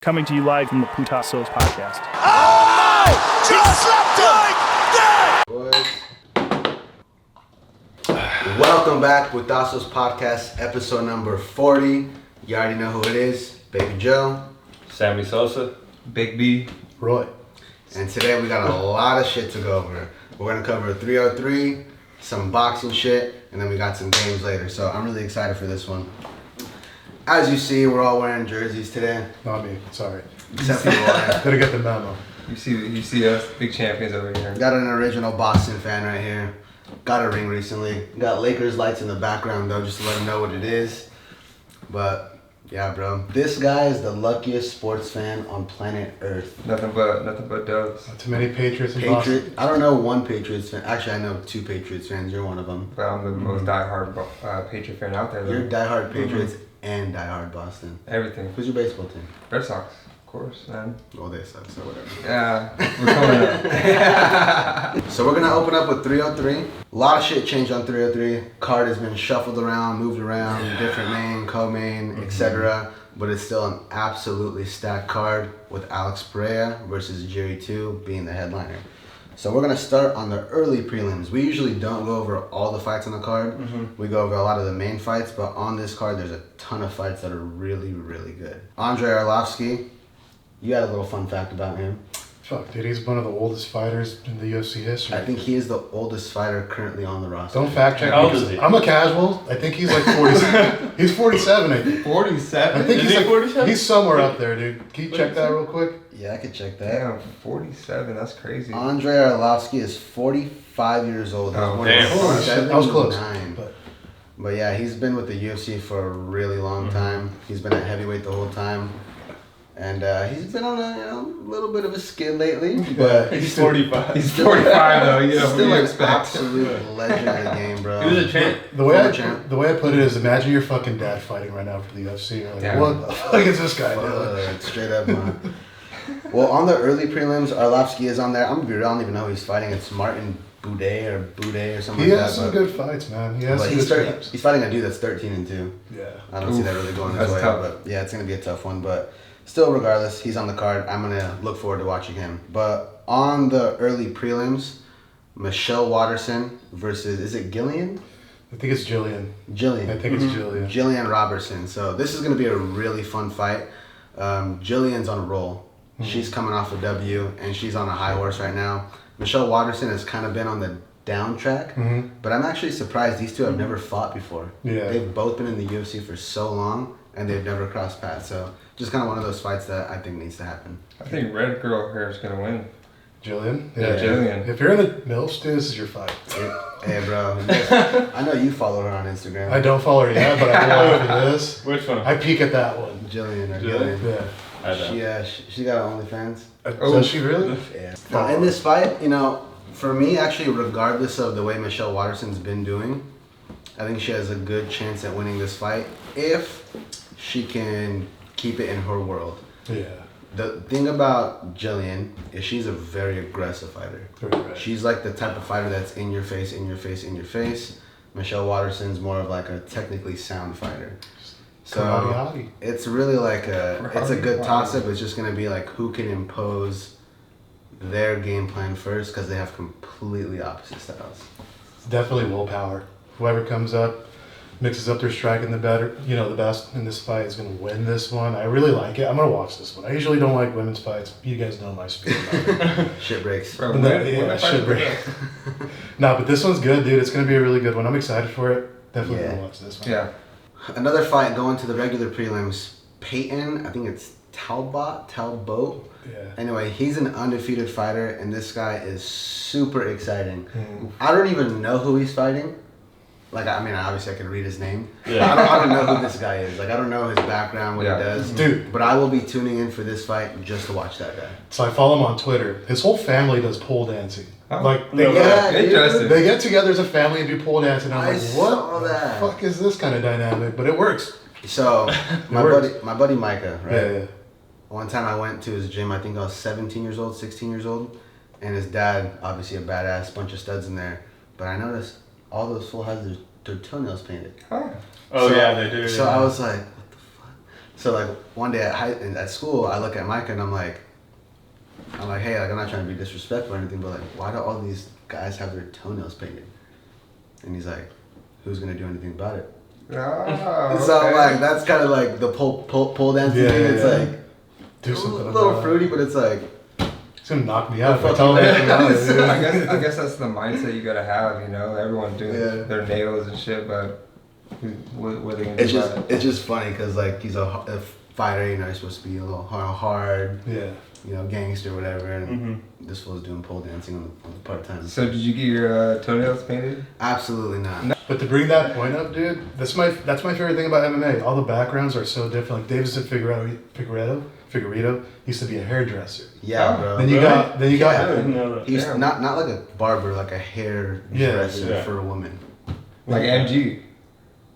Coming to you live from the Putasos Podcast. Oh no! Just slapped him! Boys. Welcome back, Putasos Podcast, episode number 40. You already know who it is. Baby Joe. Sammy Sosa. Big B. Roy. And today we got a lot of shit to go over. We're going to cover 303, some boxing shit, and then we got some games later. So I'm really excited for this one. As you see, we're all wearing jerseys today. Not me, sorry. Except for Roy. Gotta get the memo. You see us, big champions over here. Got an original Boston fan right here. Got a ring recently. Got Lakers lights in the background though, just to let him know what it is. But yeah, bro. This guy is the luckiest sports fan on planet Earth. Nothing but doves. Not too many Patriots in Boston. I don't know one Patriots fan. Actually, I know two Patriots fans. You're one of them. But I'm the most diehard Patriot fan out there. Though. You're diehard Patriots and diehard Boston. Everything. Who's your baseball team? Red Sox, of course, man. Well, they suck, so whatever. Yeah, we're coming up. So we're gonna open up with 303. A lot of shit changed on 303. Card has been shuffled around, moved around, different main, co-main, etc. But it's still an absolutely stacked card with Alex Pereira versus Jerry 2 being the headliner. So we're gonna start on the early prelims. We usually don't go over all the fights on the card. We go over a lot of the main fights, but on this card there's a ton of fights that are really, really good. Andrei Arlovski, you had a little fun fact about him. Fuck, dude, he's one of the oldest fighters in the UFC history. I think he is the oldest fighter currently on the roster. Don't fact check How me old is because he? I'm a casual. I think he's like 47. He's 47, I think. 47? I think Is he's he like 47? He's somewhere up there, dude. Can you check that real quick? Yeah, I could check that. Damn, 47. That's crazy. Andrei Arlovski is 45 years old. He was Oh, born in damn. Holy shit, that was close. 79. But But yeah, he's been with the UFC for a really long time. He's been at heavyweight the whole time. And he's been on a little bit of a skid lately. But He's 45. He's 45 though. he's Yeah, what do still you an expect? absolute legend of the game, bro. He was a champ. the way Former champ. the way I put it is, imagine your fucking dad fighting right now for the UFC. You're like, Yeah. what the fuck is this guy doing? Straight up, man. Well, on the early prelims, Arlovski is on there. I'm gonna be real, I don't even know who he's fighting. It's Martin Boudet or something He like has that. some good fights, man. He has But some he's, good scraps. he's fighting a dude that's 13-2. Yeah. I don't see that really going his That's way. tough. But yeah, it's gonna be a tough one. But still, regardless, he's on the card. I'm gonna look forward to watching him. But on the early prelims, Michelle Watterson versus, is it Gillian? I think it's Jillian. Jillian. I think it's Jillian. Jillian Robertson. So this is gonna be a really fun fight. Jillian's on a roll. She's coming off a W and she's on a high horse right now. Michelle Watterson has kind of been on the down track, but I'm actually surprised these two have never fought before. Yeah. They've both been in the UFC for so long and they've never crossed paths. So just kind of one of those fights that I think needs to happen. I think Red Girl here is gonna win. Jillian? Yeah, Jillian. If you're in the MILFs, dude, this is your fight. Hey, bro. I know you follow her on Instagram. I don't follow her yet, but I know after this. Which one? I peek at that one. Jillian or Jillian? Gillian. I don't. She got an OnlyFans. Does she really? Yeah. Now, in this fight, for me, actually, regardless of the way Michelle Watterson's been doing, I think she has a good chance at winning this fight if she can keep it in her world. Yeah. The thing about Jillian is she's a very aggressive fighter. Right. She's like the type of fighter that's in your face, in your face, in your face. Michelle Watterson's more of like a technically sound fighter. So Karate. it's really like it's a good toss-up. It's just going to be like who can impose their game plan first because they have completely opposite styles. It's definitely willpower. Whoever comes up, mixes up their striking the best in this fight is going to win this one. I really like it. I'm going to watch this one. I usually don't like women's fights. You guys know my spiel about it. Shit breaks. Bro, But shit break. No, but this one's good, dude. It's going to be a really good one. I'm excited for it. Definitely going to watch this one. Yeah. Another fight going to the regular prelims. Peyton, I think it's Talbot. Yeah. Anyway, he's an undefeated fighter, and this guy is super exciting. I don't even know who he's fighting. Like, I mean, obviously I can read his name. Yeah. I don't know who this guy is. Like, I don't know his background, what Yeah. he does. Dude. But I will be tuning in for this fight just to watch that guy. So I follow him on Twitter. His whole family does pole dancing. Oh. Like, No, Yeah, dude. Interesting. they get together as a family and do pole dancing. I'm I like, saw what the that. fuck is this kind of dynamic? But it works. So, my works. buddy Micah, right? Yeah. One time I went to his gym, I think I was 17 years old, 16 years old. And his dad, obviously a badass, bunch of studs in there. But I noticed all those fools had their toenails painted. Huh. Oh, yeah, they do. So yeah. I was like, what the fuck? So like one day at school, I look at Micah and I'm like, hey, like I'm not trying to be disrespectful or anything, but like, why do all these guys have their toenails painted? And he's like, who's gonna do anything about it? Oh, So okay. like that's kind of like the pole dancing thing. It's like Do a something little about it. fruity, but it's like It's gonna knock me out if I fuck tell you, them man. anything about it, dude. I guess that's the mindset you gotta have. Everyone doing Yeah. their nails and shit, but what are they gonna do it's just about it? it's just funny because like he's a fighter, you know, he's supposed to be a little hard, Yeah. you know, gangster, whatever, and this fool's doing pole dancing on the part time. So did you get your toenails painted? Absolutely not. But to bring that point up, dude, that's my favorite thing about MMA. All the backgrounds are so different. Like Davison Figueredo used to be a hairdresser. Yeah, Oh. bro. Then you got I didn't know that. He's Damn. not like a barber, like a hairdresser Yeah. for a woman. Like MG.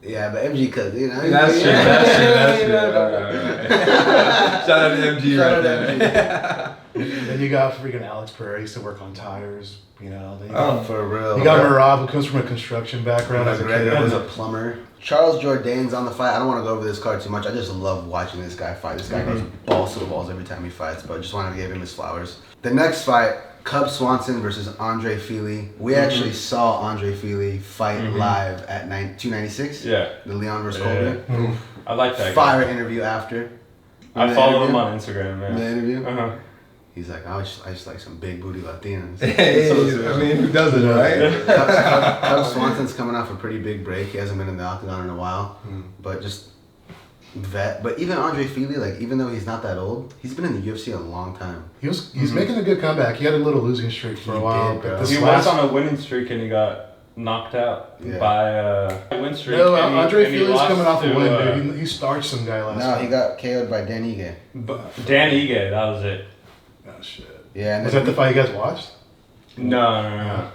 Yeah, but MG, cause you know. That's true. That's true. Yeah. Shout out to MG Shout right out there. to Then you got freaking Alex Pereira, used to work on tires, you know. Then you Oh. got, For real. you got Marab, who comes from a construction background as a McGregor kid. was a plumber. Charles Jourdain's on the fight. I don't want to go over this card too much. I just love watching this guy fight. This guy goes balls to the walls every time he fights, but I just wanted to give him his flowers. The next fight, Cub Swanson versus Andre Fili. We actually saw Andre Fili fight live at 296. Yeah. The Leon versus Yeah. Colby. I like that guy. Fire interview after. I The follow him interview? on Instagram, The man. interview. Uh-huh. He's like, I just like some big booty Latinas. Hey, I mean, who doesn't, right? Cub Swanson's coming off a pretty big break. He hasn't been in the octagon in a while, but just vet. But even Andre Fili, like even though he's not that old, he's been in the UFC a long time. He's making a good comeback. He had a little losing streak for He a while. did, bro. but this He last, was on a winning streak and he got knocked out Yeah. by a win streak. no, and Andre and he Fili's lost coming off a to, win, dude. He starched some guy last No, time. he got KO'd by Dan Ige. Dan Ige, that was it. Oh, shit. Yeah, and Was then that the fight you guys watched? No.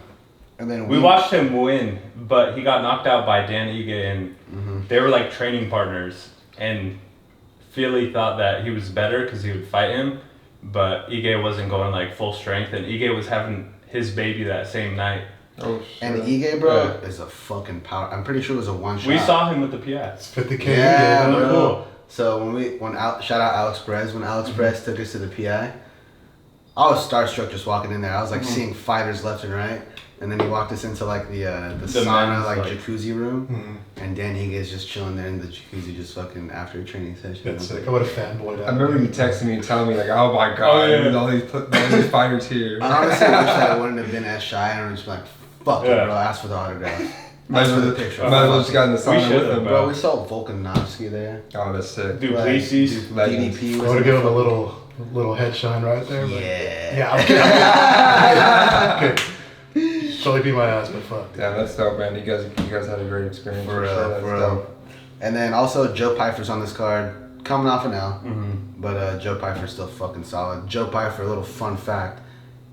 and then We watched him win, but he got knocked out by Dan Ige, and they were like training partners. And Philly thought that he was better because he would fight him, but Ige wasn't going like full strength, and Ige was having his baby that same night. Oh, And shit. Ige, bro, Yeah. is a fucking power. I'm pretty sure it was a one shot. We saw him with the PI. It's 50K. Yeah, dude. bro. Cool. So shout out Alex Perez. When Alex Perez took us to the PI, I was starstruck just walking in there. I was like seeing fighters left and right, and then he walked us into like the sauna men's, like like- jacuzzi room, and Dan Ige is just chilling there in the jacuzzi, just fucking after a training session. That's I was sick. I would have fanboyed out. I remember you texting me and telling me like, "Oh my god, Oh, yeah. there's all these fighters here." I honestly wish that I wouldn't have been as shy and I was just like, fuck it, Yeah. bro, ask for the autograph. Might Ask as for well the picture. might as well just got in the sauna should've, with them, Bro, bro. we saw Volkanovski there. Oh, that's sick. Duplessis. Legends. DDP I was would have in given him the- a little head shine right there. But Yeah. yeah, I'm kidding. Okay. Totally beat my ass, but fuck. Yeah, that's dope, man. You guys had a great experience. For real, That's for real. dope. And then also Joe Pyfer's on this card, coming off an L, but Joe Pyfer's still fucking solid. Joe Pyfer, a little fun fact,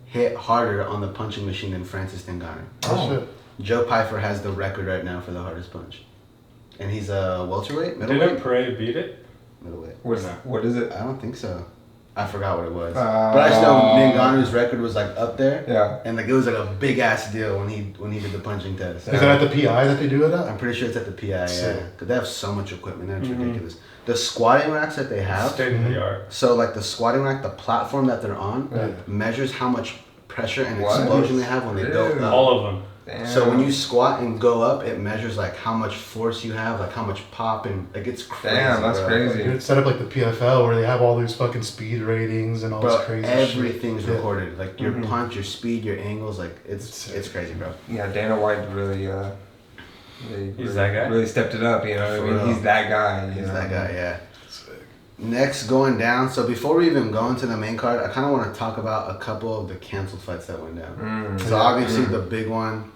hit harder on the punching machine than Francis Ngannou. Oh, shit. Joe Pyfer has the record right now for the hardest punch, and he's a welterweight, Didn't middleweight, Pereira beat it? middleweight. What is it? I don't think so. I forgot what it was, Oh. but I just know Ngannou's record was like up there, Yeah. and like it was like a big ass deal when he did the punching test. Is that at the PI that they do it at? I'm pretty sure it's at the PI, yeah. Sick. Because they have so much equipment there, it's ridiculous. The squatting racks that they have, State of the art. so like the squatting rack, the platform that they're on, Yeah. measures how much pressure and What? explosion they have when they go Really? up. All of them. Damn. So when you squat and go up, it measures like how much force you have, like how much pop, and like it's crazy. Damn, that's bro. crazy. It's set up like the PFL where they have all these fucking speed ratings and all Bro, this crazy everything's shit. Yeah. recorded. Like your punch, your speed, your angles, like it's Sick. crazy, bro. Yeah, Dana White really, He's that guy? Really stepped it up. You know what For I mean? real. He's that guy. He's that guy, yeah. Sick. Next, going down. So before we even go into the main card, I kind of want to talk about a couple of the canceled fights that went down. So obviously the big one,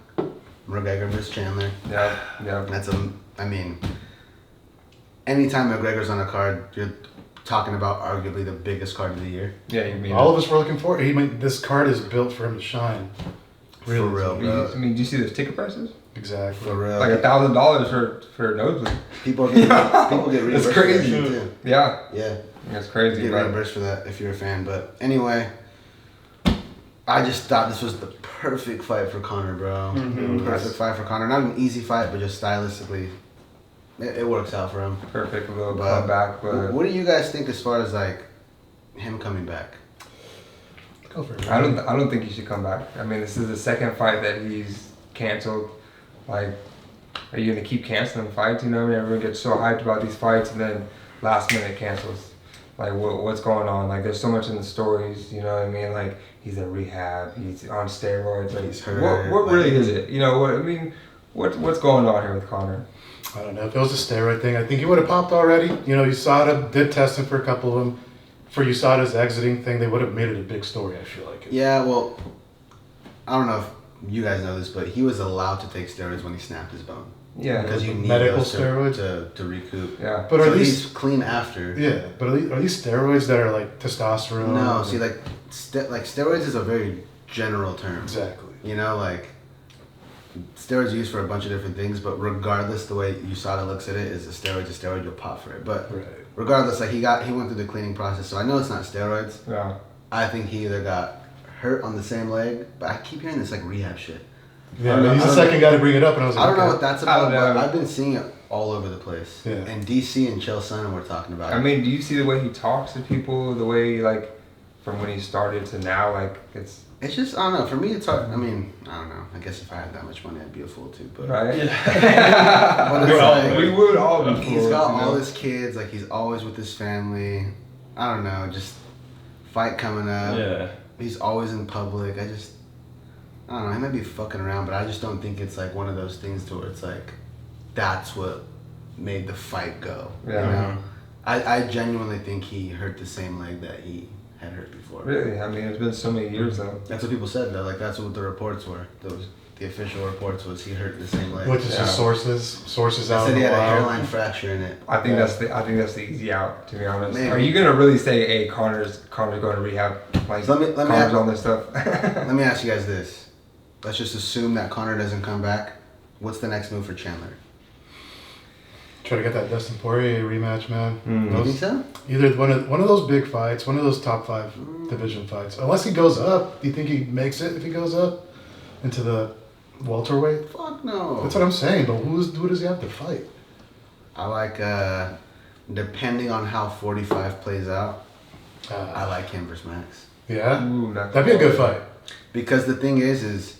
McGregor versus Chandler. Yeah, yeah. That's I mean, anytime McGregor's on a card, you're talking about arguably the biggest card of the year. Yeah, you mean All of us were looking for it. This card is built for him to shine. Really. For real, bro. I mean, do you see those ticket prices? Exactly. For real. Like $1,000 for a nosebleed. People get reimbursed for that crazy. shit, too. Yeah, Yeah. that's crazy. Get But reimbursed for that if you're a fan. But anyway, I just thought this was the perfect fight for Conor, bro. Perfect fight for Conor. Not an easy fight, but just stylistically it works out for him. Perfect little But comeback. But what do you guys think as far as like him coming back? Go for it. I don't think he should come back. I mean, this is the second fight that he's canceled. Like, are you gonna keep canceling fights? You know what I mean? Everyone gets so hyped about these fights and then last minute cancels. Like, what's going on? Like, there's so much in the stories. You know what I mean? Like, he's in rehab. He's on steroids. Like, He's hurt. What really is it? You know what I mean? What's going on here with Conor? I don't know. If it was a steroid thing, I think he would have popped already. You know, USADA did test him for a couple of them. For USADA's exiting thing, they would have made it a big story, I feel like. Yeah, well, I don't know if you guys know this, but he was allowed to take steroids when he snapped his bone. Yeah. Because you need Medical those steroids? to recoup. Yeah. But So are he's these... clean after. Yeah, but are these steroids that are like testosterone? No, see, like steroids is a very general term. Exactly. You know, like steroids are used for a bunch of different things, but regardless, the way USADA looks at it is a steroid, you'll pop for it. But Right. regardless, like he went through the cleaning process, so I know it's not steroids. Yeah. I think he either got hurt on the same leg, but I keep hearing this like rehab shit. Yeah, he's the second guy to bring it up, and I was like, I don't know okay. what that's I about, don't know. but I've been seeing it all over the place. Yeah. And DC and Chael Sonnen were talking about it. I mean, do you see the way he talks to people? The way, like, from when he started to now, like, it's... It's just, I don't know, for me it's hard, I mean, I don't know, I guess if I had that much money I'd be a fool too, but... Right? But it's like, We would all be he's fools, got you all know? his kids, like he's always with his family. I don't know, just fight coming up. Yeah. He's always in public. I don't know, he might be fucking around, but I just don't think it's like one of those things to where it's like, that's what made the fight go. Yeah. You know? I genuinely think he hurt the same leg that he had hurt before. Really? I mean, it's been so many years, though. That's what people said though, like that's what the reports were. The official reports was he hurt the same leg. Which is just sources They out said in he the had a wild. hairline fracture in it. I think that's the easy out, to be honest. Maybe. Are you gonna really say, hey, Conor's going to rehab? Like, So let me Conor's ask- on this stuff. Let me ask you guys this. Let's just assume that Conor doesn't come back. What's the next move for Chandler? Try to get that Dustin Poirier rematch, man. You think so? Either one of those big fights, one of those top 5 division fights. Unless he goes up, do you think he makes it if he goes up into the welterweight? Fuck no. That's what I'm saying. But who does he have to fight? I like, depending on how 45 plays out, I like him versus Max. Yeah, Ooh, that'd be a good fight. Because the thing is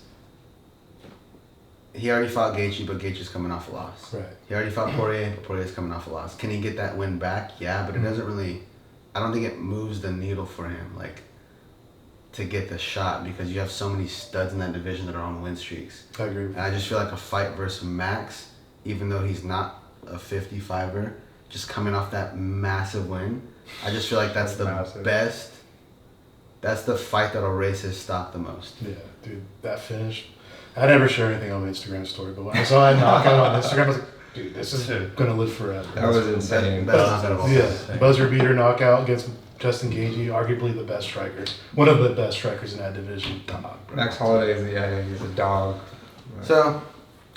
he already fought Gaethje, but Gaethje's coming off a loss. Right. He already fought Poirier, but Poirier's coming off a loss. Can he get that win back? Yeah, but it doesn't really, I don't think it moves the needle for him, like, to get the shot because you have so many studs in that division that are on win streaks. I agree. And I just feel like a fight versus Max, even though he's not a 55er, just coming off that massive win, I just feel like that's the Massive. best. That's the fight that'll raise his stock the most. Yeah, dude, that finish. I never share anything on my Instagram story, but when I saw that knockout on Instagram, I was like, dude, this is gonna live forever. That was insane. Best knockout of all time. Yeah, buzzer beater knockout against Justin Gaethje, arguably the best striker, one of the best strikers in that division. Dog, bro. Max Holloway he's a dog. So,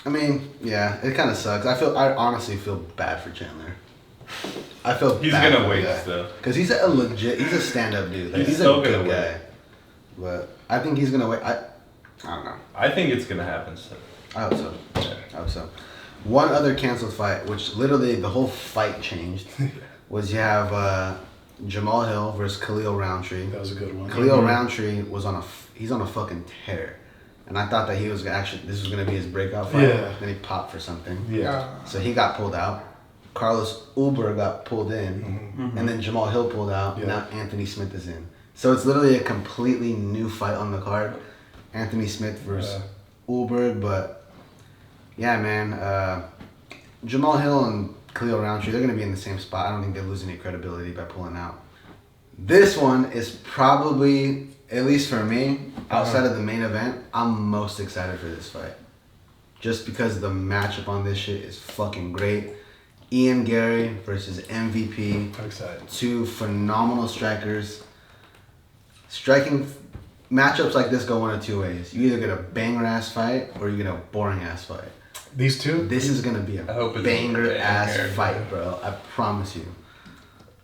I mean, yeah, it kind of sucks. I honestly feel bad for Chandler. I feel He's bad gonna for wait the guy. still. Cause he's a stand-up dude. Like, He's he's a still good gonna guy. win. But I think he's gonna wait. I don't know. I think it's gonna happen. So. I hope so. I hope so. One other canceled fight, which literally the whole fight changed, was you have Jamal Hill versus Khalil Roundtree. That was a good one. Khalil Roundtree was he's on a fucking tear, and I thought that he was this was gonna be his breakout fight. Yeah. Then he popped for something. Yeah. So he got pulled out. Carlos Uber got pulled in, and then Jamal Hill pulled out. Yeah. Now Anthony Smith is in. So it's literally a completely new fight on the card. Anthony Smith versus Uber, but yeah, man. Jamal Hill and Khalil Roundtree, they're gonna be in the same spot. I don't think they lose any credibility by pulling out. This one is probably, at least for me, outside of the main event, I'm most excited for this fight. Just because the matchup on this shit is fucking great. Ian Gary versus MVP. I'm excited. Two phenomenal strikers. Striking matchups like this go one of two ways. You either get a banger ass fight or you get a boring ass fight. These two? This is gonna be a I hope it's a banger ass banger. fight, bro. I promise you.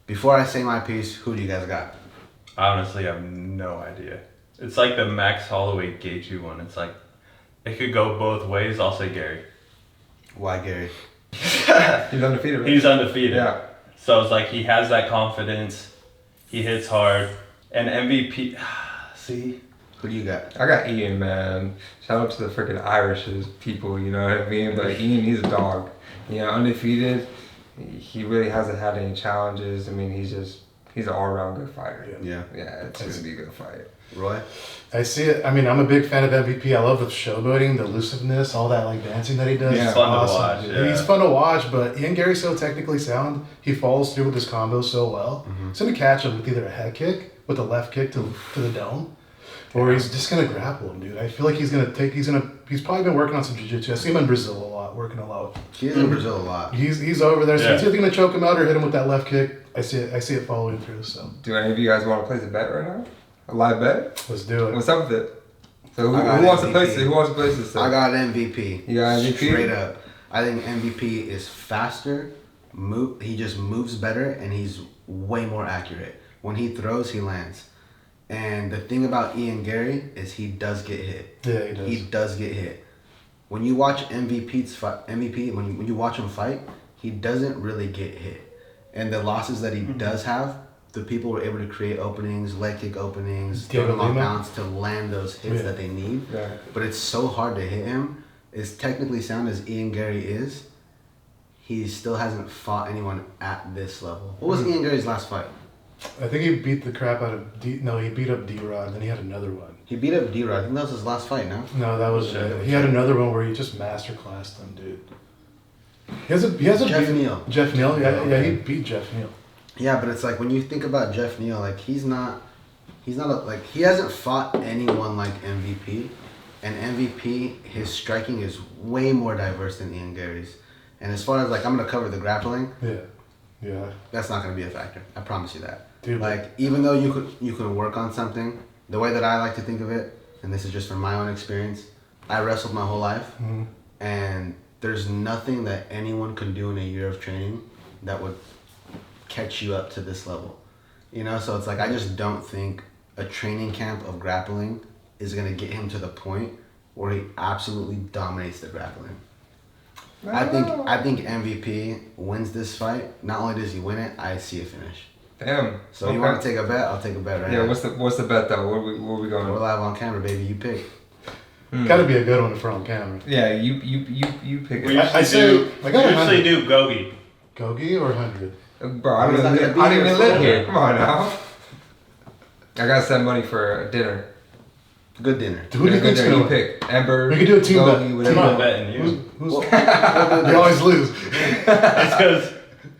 Before I say my piece, who do you guys got? I honestly have no idea. It's like the Max Holloway Gaethje one. It's like it could go both ways. I'll say Gary. Why Gary? He's undefeated. Right? He's undefeated. Yeah. So it's like he has that confidence. He hits hard. And MVP. See? Who do you got? I got Ian, man. Shout out to the freaking Irish people, you know what I mean? But Ian, he's a dog. You know, undefeated. He really hasn't had any challenges. I mean, he's an all-around good fighter. Yeah. Yeah, it's going to be a good fight. Roy? I see it. I mean, I'm a big fan of MVP. I love the showboating, the elusiveness, all that like dancing that he does. Yeah. It's Fun to awesome, watch, dude. yeah. He's fun to watch, but Ian Gary's so technically sound. He follows through with his combos so well. He's gonna catch him with either a head kick, with a left kick to the dome, or he's just gonna grapple him, dude. I feel like he's probably been working on some jiu-jitsu. I see him in Brazil a lot, working a lot. He's in Brazil a lot. He's over there, so Yeah. he's either gonna choke him out or hit him with that left kick. I see it following through. So Do any of you guys want to place a bet right now? A live bet? let's do it. What's up with it? So who I got wants to MVP. place it? Who wants to place this? I got MVP. You got MVP? Straight up. I think MVP is faster. He just moves better, and he's way more accurate. When he throws, he lands. And the thing about Ian Gary is he does get hit. Yeah, he does. He does get hit. When you watch MVP, when you watch him fight, he doesn't really get hit. And the losses that he does have, the people were able to create openings, leg kick openings, throw Diego them on Lima. balance to land those hits Yeah. that they need. Yeah. But it's so hard to hit him. As technically sound as Ian Gary is, he still hasn't fought anyone at this level. What was Ian Gary's last fight? I think he beat the crap out of he beat up D-Rod, then he had another one. He beat up D-Rod. I think that was his last fight, no? No, that was he had another one where he just masterclassed him, dude. He has a Jeff Neal. Jeff Neal, yeah, he beat Jeff Neal. Yeah, but it's like when you think about Jeff Neal, like he hasn't fought anyone like MVP, and MVP, his striking is way more diverse than Ian Gary's. And as far as like I'm gonna cover the grappling, Yeah. that's not gonna be a factor. I promise you that. Dude, Like even though you could work on something, the way that I like to think of it, and this is just from my own experience, I wrestled my whole life, and there's nothing that anyone can do in a year of training that would catch you up to this level. You know, so it's like I just don't think a training camp of grappling is gonna get him to the point where he absolutely dominates the grappling. I think MVP wins this fight. Not only does he win it, I see a finish. Damn. So you want to take a bet? I'll take a bet right Yeah, now. what's the bet though? Where we We're going? live on camera, baby. You pick. gotta be a good one for on camera. Yeah, you pick We it. I usually say- I got we usually 100. do Gogi. Gogi or 100? Bro, I He's not gonna be don't here even for live it. here. Come on now. I gotta send money for dinner. Good dinner. Who do you think's You gonna win? pick Ember. We could do a team Gogi, bet. I'm whatever. not betting you. Who's Well, you always lose. It's because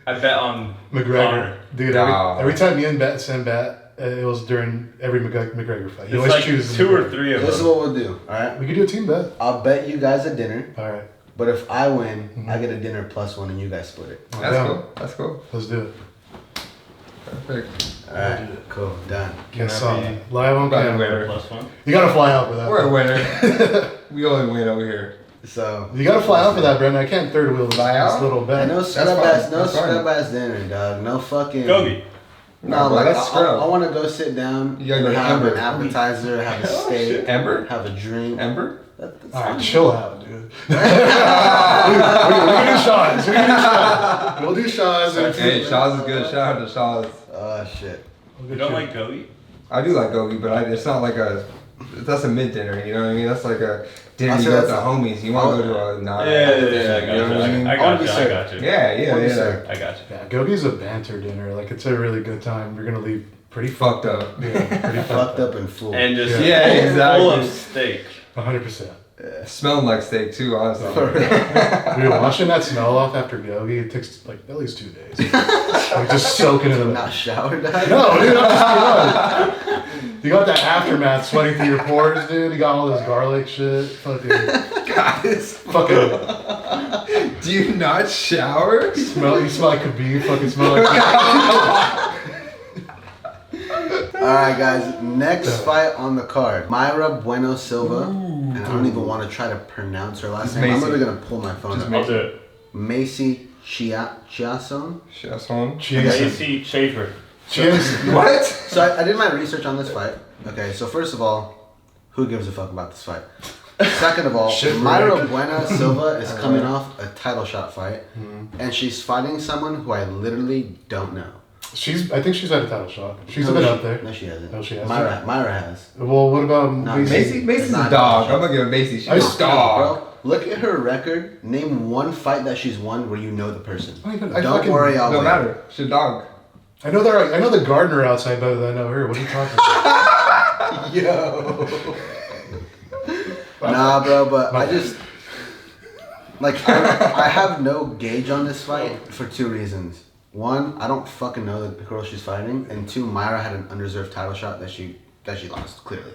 I bet on McGregor. Conor. Dude, No. every time Ian send bet, it was during every McGregor fight. He It's always like chooses 2 or McGregor. 3 of this is them. what we'll do. All right. We could do a team bet. I'll bet you guys a dinner, All right, but if I win, I get a dinner plus one, and you guys split it. That's Yeah. cool. That's cool. let's do it. Perfect. All right. Cool. Done. Yes, live on By the camera. winner. +1. You gotta fly out for that. We're a winner. We only win over here. So You gotta fly out for that, Brandon. I can't third wheel this, Fly this out? little bet. no fine. scrub ass, no That's fine. scrub ass dinner, dog. No fucking. Gogi. No, bro, like that's I scrub. want to go sit down, You gotta go to have Ember. an appetizer, have a steak, Ember? have a drink. Ember? That's All right, fine. chill out, dude. we can do shots. We can do shots. We'll do shots. Hey, Shaw's is good. Shout out to Shaw's. Oh shit. You don't like Gogi? I do like Gogi, but it's not like that's a mid dinner, you know what I mean? That's like a dinner I'll you say go with the that's- homies. You want to go to a nah. I You know what I mean? got wanna you. be I served. got you. Yeah, yeah, What do you yeah. say? I got you. Yeah, Gogi's a banter dinner. Like it's a really good time. You're gonna leave pretty Fucked up. Yeah, pretty Fucked up and full. And just Yeah, exactly. full of steak. 100%. Smelling like steak too, honestly. Dude, washing that smell off after Gogi, it takes like at least 2 days. Like just soaking into Not the. showered, dog? No, dude, I'm just being honest. You got that aftermath sweating through your pores, dude. You got all this garlic shit. Guys, Fucking do you not shower? smell. You smell like Khabib. Fucking smell like. All right, guys. Next fight on the card: Mayra Bueno Silva, and I don't even want to try to pronounce her last name. I'm Macy. literally gonna pull my phone I'll up. do it. Macy Chiasson. Chasson. AC Schaefer. Cheers. What? So I did my research on this fight. Okay, so first of all, who gives a fuck about this fight? Second of all, Shit, Mayra right. Buena Silva is coming off a title shot fight, and she's fighting someone who I literally don't know. I think she's had a title shot. She's No, been she- out there. No, she hasn't. No, she hasn't. Myra has. Well, what about Not Macy? Macy's a Not dog. sure. I'm gonna give Macy. She's I a just- dog. Bro, look at her record. Name one fight that she's won where you know the person. I Don't fucking- worry, I'll No wait. matter. She's a dog. I know the gardener outside better than I know her. What are you talking about? Yo. Nah, bro, but I just I have no gauge on this fight for two reasons. One, I don't fucking know the girl she's fighting, and two, Mayra had an undeserved title shot that she lost clearly.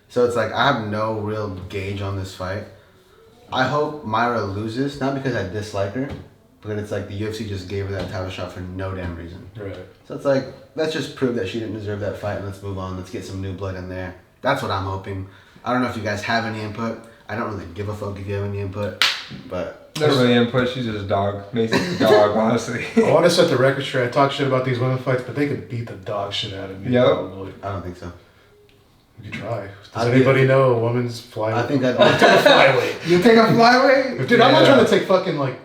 So it's like I have no real gauge on this fight. I hope Mayra loses, not because I dislike her, but it's like the UFC just gave her that title shot for no damn reason. Right. So it's like, let's just prove that she didn't deserve that fight and let's move on. Let's get some new blood in there. That's what I'm hoping. I don't know if you guys have any input. I don't really give a fuck if you have any input, but Never really input. She's just a dog. Macy's a dog, honestly. I want to set the record straight. I talk shit about these women fights, but they could beat the dog shit out of me. Yep. Probably. I don't think so. We could try. Does I'd be- anybody know a woman's flyweight? I think I'd flyweight. You take a flyweight? Dude, I'm not trying to take fucking I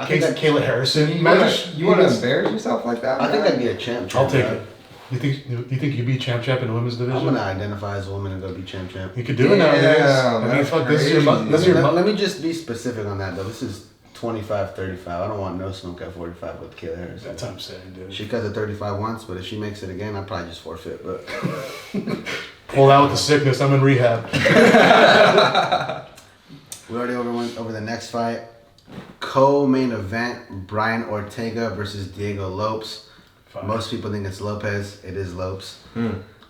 think Kayla Harrison. You wanna Imagine- embarrass yourself like that? I think man? I'd be a champ. I'll take bro. it. You think you'd be champ in the women's I'm division? gonna identify as a woman and go be champ. You could do it nowadays. Damn, I mean, that's fuck, this is your crazy. this is your Let me just be specific on that though. This is 25-35. I don't want no smoke at 45 with Kayla Harrison. That's what I'm saying, dude. She cut the 35 once, but if she makes it again, I'd probably just forfeit. But Pulled out with the sickness. I'm in rehab. we already went over the next fight. Co-main event: Brian Ortega versus Diego Lopes. Fine. Most people think it's Lopez. It is Lopes.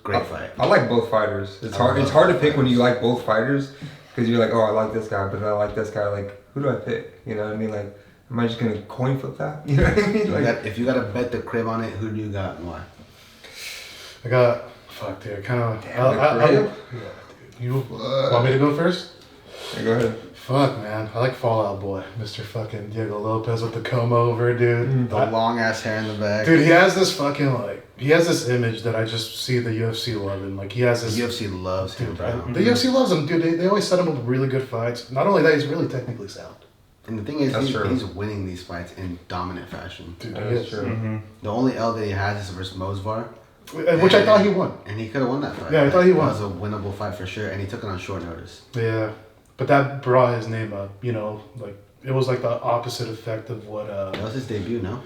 Great fight. I like both fighters. It's hard. It's hard to pick when you like both fighters, because you're like, oh, I like this guy, but then I like this guy. Like, who do I pick? You know what I mean? Like, am I just gonna coin flip that? You know what I mean? Like, If you gotta bet the crib on it, who do you got and why? I got fuck, dude. Kind of. Damn, the crib? Yeah, dude. You want me to go first? yeah, go ahead. Fuck, man. I like Fallout Boy, Mr. fucking Diego Lopez with the comb over, dude. The long ass hair in the back. Dude, he has this fucking he has this image that I just see the UFC loving. Like he has The this. UFC loves him, Dude, bro. the UFC loves him, dude. They always set him up with really good fights. Not only that, he's really technically sound. And the thing is, That's true. he's winning these fights in dominant fashion. Dude, That he is is. true. The only L that he has is versus Mosvar. Which I thought he won. And he could have won that fight. Yeah, I thought he won. It was a winnable fight for sure, and he took it on short notice. Yeah, but that brought his name up. You know, like it was like the opposite effect of what. That was his debut, no?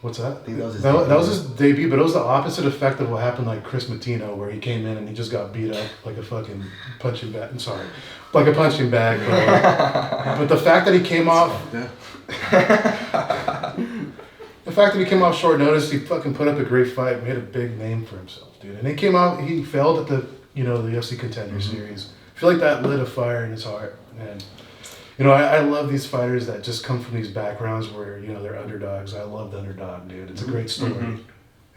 What's that? think that was his that debut. was his debut, but it was the opposite effect of what happened like Chris Matino, where he came in and he just got beat up like a fucking punching bag. I'm sorry, like a punching bag. But the fact that he came off, Yeah. the fact that he came off short notice, he fucking put up a great fight, made a big name for himself, dude. And he came out, he failed at the the UFC Contender Series. I feel like that lit a fire in his heart, and. I love these fighters that just come from these backgrounds where, they're underdogs. I love the underdog, dude. It's a great story.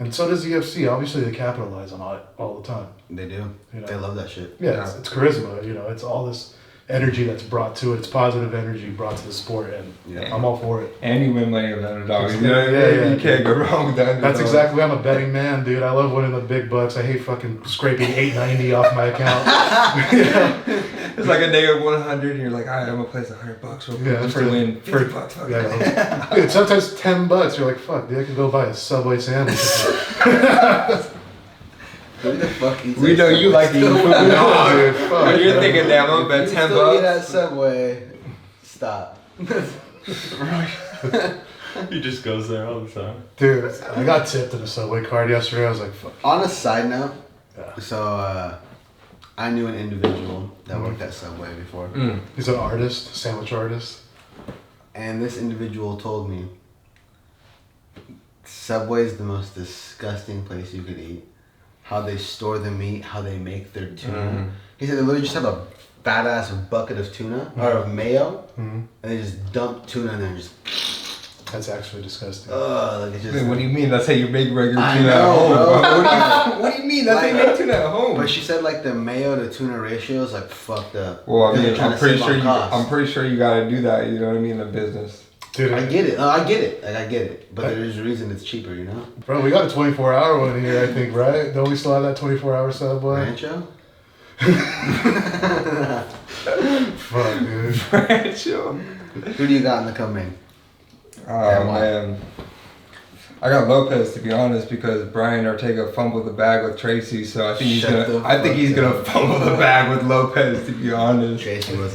And so does the UFC. Obviously, they capitalize on it all the time. They do. They love that shit. Yeah, it's charisma. It's all this energy that's brought to it. It's positive energy brought to the sport, and I'm all for it. And you win money with the underdog. Yeah. You can't go wrong with the underdog. That's exactly. I'm a betting man, dude. I love winning the big bucks. I hate fucking scraping $8.90 off my account. It's like a negative 100, and you're like, all right, I'm gonna place $100 real quick Yeah, for win $50. Fuck Yeah, dude, sometimes $10. You're like, fuck, dude. I can go buy a Subway sandwich. Who the fuck eats We that know you Subway like to eat still? food, dog. Dude, fuck. When you're thinking, damn, I'm If gonna you bet $10. still eat at Subway, stop. He just goes there all the time. Dude, I got tipped in a Subway card yesterday. I was like, fuck. On a side note, Yeah. so I knew an individual that worked at Subway before. He's an artist, sandwich artist. And this individual told me Subway's the most disgusting place you could eat. How they store the meat, how they make their tuna. He said they literally just have a fat ass bucket of tuna or of mayo, and they just dump tuna in there and just. That's actually disgusting. Like it's just. What do you mean? That's how you make regular I tuna at know, home. bro. What do you mean? That's how you make tuna at home. But she said like the mayo to tuna ratio is like fucked up. Well, I Because mean, they're trying I'm to pretty save sure on costs. I'm pretty sure you gotta do that. You know what I mean? In the business. Dude, I get it. I get it. Like I get it. But there's a reason it's cheaper, you know. bro, we got a 24-hour one here, I think, right? Don't we still have that 24-hour Subway? Rancho. Fuck, dude. Fragile. Who do you got in the co-main? Oh man, I got Lopez to be honest because Brian Ortega fumbled the bag with Tracy, so I think he's gonna fumble the bag with Lopez to be honest. Tracy was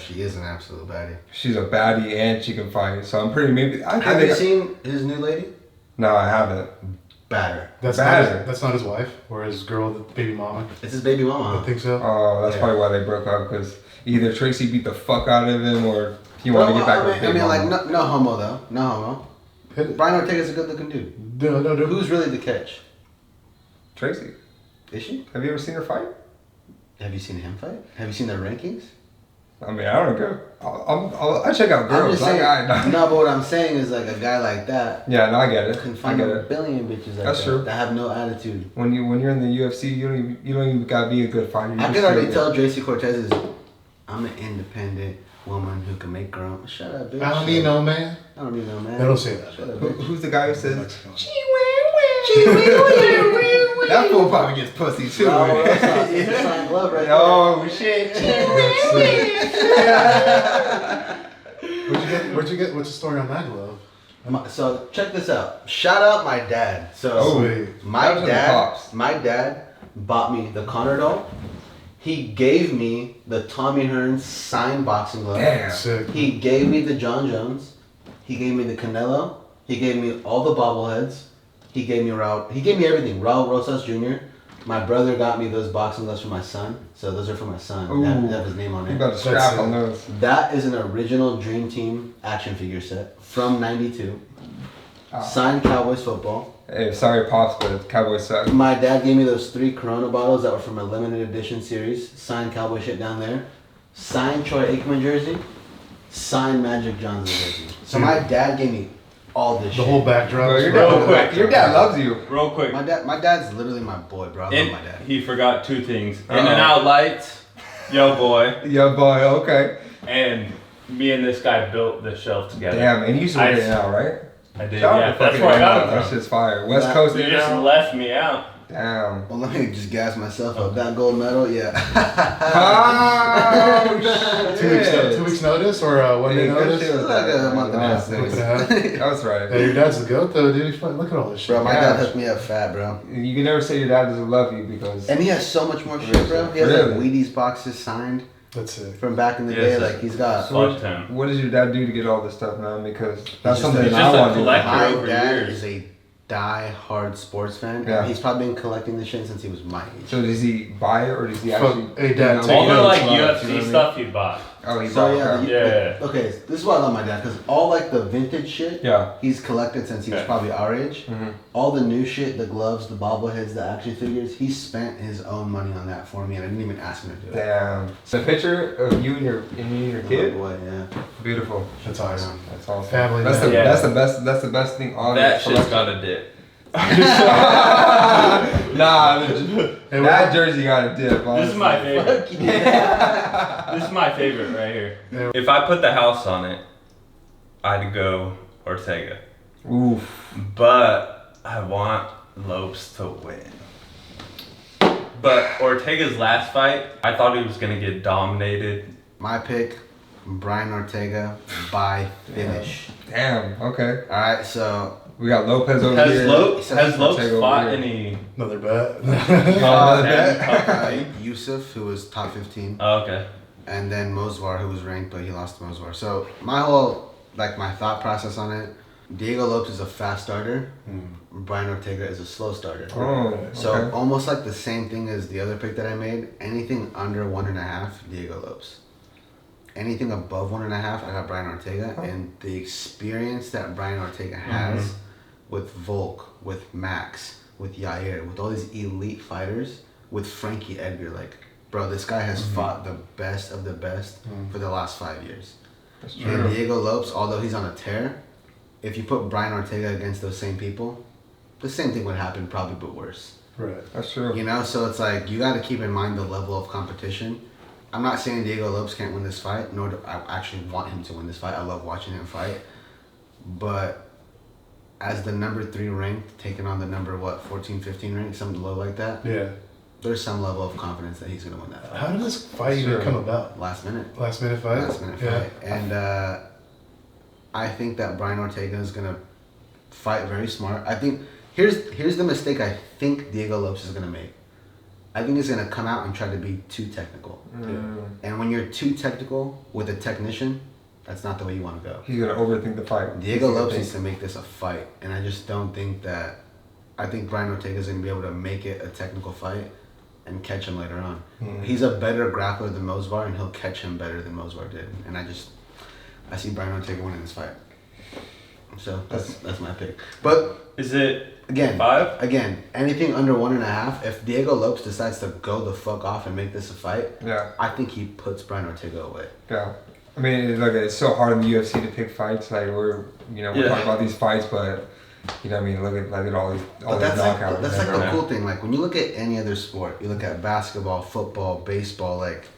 she is an absolute baddie. She's a baddie and she can fight, so I'm pretty Have you seen his new lady? No, I haven't. Batter. That's not his wife or his girl, the baby mama. It's his baby mama. I think so. Oh, that's probably why they broke up because either Tracy beat the fuck out of him or he wanted to get back with his baby mama. like no homo though. No homo. Brian Ortega's a good looking dude. No. Who's really the catch? Tracy. Is she? Have you ever seen her fight? Have you seen him fight? Have you seen their rankings? I mean, I don't go. I check out girls. I'm just saying, no, but what I'm saying is like a guy like that. Yeah, no, I get it. Can find a billion bitches like That's true. that have no attitude. When you're in the UFC, you don't even gotta be a good fighter. I can already tell Tracy Cortez is. I'm an independent woman who can make her own. Shut up, bitch. I don't need no man. I don't need no man. They don't say that. Shut up, bitch. Who's the guy who says? That That fool probably gets pussy too. Love right Oh shit! Where'd you get? What's the story on that glove? So check this out. Shout out my dad. So Sweet. my dad bought me the Conor doll. He gave me the Tommy Hearns signed boxing glove. Damn. Sick. He gave me the John Jones. He gave me the Canelo. He gave me all the bobbleheads. He gave me everything. Raul Rosas Jr. My brother got me those boxing gloves for my son. So those are for my son. They have his name on You it. got a strap on those. That is an original Dream Team action figure set from '92. Signed Cowboys football. Hey, sorry, Pops, but Cowboys suck. My dad gave me those 3 Corona bottles that were from a limited edition series. Signed Cowboy shit down there. Signed Troy Aikman jersey. Signed Magic Johnson jersey. So my dad gave me all this shit. The whole backdrop. Your dad loves you. Real quick. My dad's literally my boy, bro. I love my dad. He forgot 2 things. In and out lights, yo boy. Yo, boy, okay. And me and this guy built the shelf together. Damn, and you used to wear it now, right? I did, Shout out yeah. to That's fucking where I got Ronaldo. it That from. shit's fire. West Coast You it just now? left me out. Damn. Well, let me just gas myself up. That gold medal, yeah. Oh, shit. 2 weeks notice or 1 day Hey, good notice? shit with Like that. a month and a half. Month and a half. That's right. Hey, your dad's the goat though, dude. He's fucking, look at all this shit. Bro, my Yeah. dad hooked me up fat, bro. You can never say your dad doesn't love you because. And he has so much more shit, bro. He has like Really? Wheaties boxes signed That's it. from back in the Yes, day. yes. Like he's got. Fucked him. What does your dad do to get all this stuff, man? Because that's just something a- that he's I just a want to do. collector. My over dad years. is a die-hard sports fan. Yeah. He's probably been collecting this shit since he was my age. So does he buy it or does he actually? Hey, Dad, take All the notes, like you know what I UFC mean? stuff he bought. Oh, he So bought yeah, it. Yeah. okay, this is why I love my dad because all like the vintage shit, Yeah. he's collected since he was Yeah. probably our age. Mhm. All the new shit, the gloves, the bobbleheads, the action figures, he spent his own money on that for me, and I didn't even ask him to do it. Damn. So the picture of you and your kid, Oh boy, yeah. beautiful. That's awesome. That's awesome. Family That's the man. Yeah. That's the best thing on That the shit's collection. got a dip. Nah, Hey, that jersey got a dip. This is my honestly. favorite. Fuck yeah. This is my favorite right here. Yeah. If I put the house on it, I'd go Ortega. Oof. But I want Lopes to win. But Ortega's last fight, I thought he was gonna get dominated. My pick, Brian Ortega by finish. Damn. Okay. All right, so We got Lopez over Has here. Lopes Ortega over fought here. any? Another bet. Another bet? Yusuf, who was top 15, Oh, okay. and then Mosvar, who was ranked, but he lost to Mosvar. So my whole, like my thought process on it, Diego Lopes is a fast starter. Brian Ortega is a slow starter. Oh. So Okay. almost like the same thing as the other pick that I made. Anything under 1.5, Diego Lopes. Anything above 1.5, I got Brian Ortega. And the experience that Brian Ortega has with Volk, with Max, with Yair, with all these elite fighters, with Frankie Edgar, like, bro, this guy has fought the best of the best for the last 5 years. That's And true. Diego Lopes, although he's on a tear, if you put Brian Ortega against those same people, the same thing would happen, probably, but worse. Right. That's true. You know, so it's like you got to keep in mind the level of competition. I'm not saying Diego Lopes can't win this fight, nor do I actually want him to win this fight. I love watching him fight, but as the number 3 ranked, taking on the number 14, 15 ranked, something low like that. Yeah. there's some level of confidence that he's gonna win that fight. How did this fight even come about? Last minute Last minute fight. And I think that Brian Ortega is gonna fight very smart. I think here's the mistake I think Diego Lopes is gonna make. I think he's gonna come out and try to be too technical. And when you're too technical with a technician, that's not the way you want to go. He's gonna overthink the fight. Diego Lopes needs to make this a fight, and I just don't think that. I think Brian Ortega is gonna be able to make it a technical fight and catch him later on. He's a better grappler than Mosvar, and he'll catch him better than Mosvar did. And I see Brian Ortega winning this fight. So that's my pick. But is it again 5? Again, anything under 1.5. If Diego Lopes decides to go the fuck off and make this a fight, I think he puts Brian Ortega away. Yeah. I mean, look, it's so hard in the UFC to pick fights. Like we're talking about these fights, but you know what I mean. Look at all these knockouts. That's like the cool thing. Like when you look at any other sport, you look at basketball, football, baseball. Like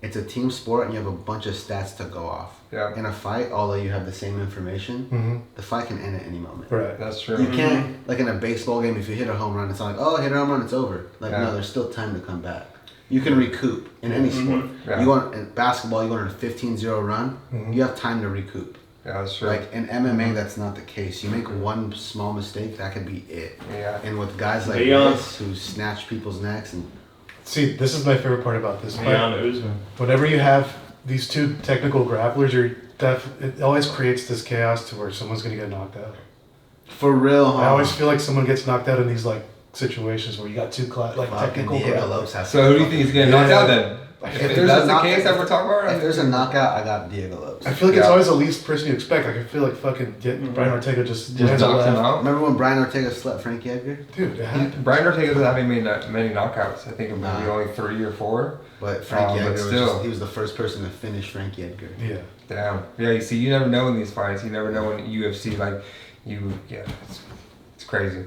it's a team sport, and you have a bunch of stats to go off. Yeah. In a fight, although you have the same information, the fight can end at any moment. Right. That's true. You can't, like in a baseball game, if you hit a home run, it's not like, oh, hit a home run, it's over. Like no, there's still time to come back. You can recoup in any sport. Yeah. You want in basketball, you want a 15-0 run, you have time to recoup. Yeah, that's true. Like in MMA, that's not the case. You make one small mistake, that could be it. Yeah. And with guys like this who snatch people's necks and See, this is my favorite part about this fight. Usman. Whenever you have these two technical grapplers, it always creates this chaos to where someone's gonna get knocked out. for real, huh? I always feel like someone gets knocked out in these like situations where you got two technical grapplers. So who do you think is getting knocked out then? If that's the case that we're talking about, if there's a knockout, I got Diego Lopes. I feel like it's always the least person you expect. Like I feel like fucking Brian Ortega just knocks him out. Remember when Brian Ortega slept Frankie Edgar? Dude, it happened. Brian Ortega doesn't have many knockouts. I think maybe only 3 or 4. But Frankie Edgar he was the first person to finish Frankie Edgar. Yeah. Damn. Yeah, you see, you never know in these fights. You never know in UFC. It's crazy.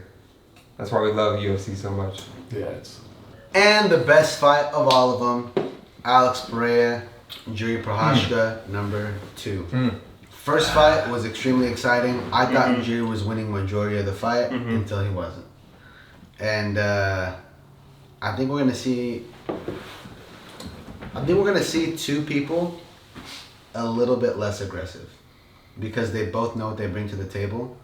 That's why we love UFC so much. Yeah, And the best fight of all of them, Alex Pereira, Jiri Prochazka, number 2. First fight was extremely exciting. I thought Jiri was winning majority of the fight until he wasn't. And I think we're gonna see 2 people a little bit less aggressive because they both know what they bring to the table.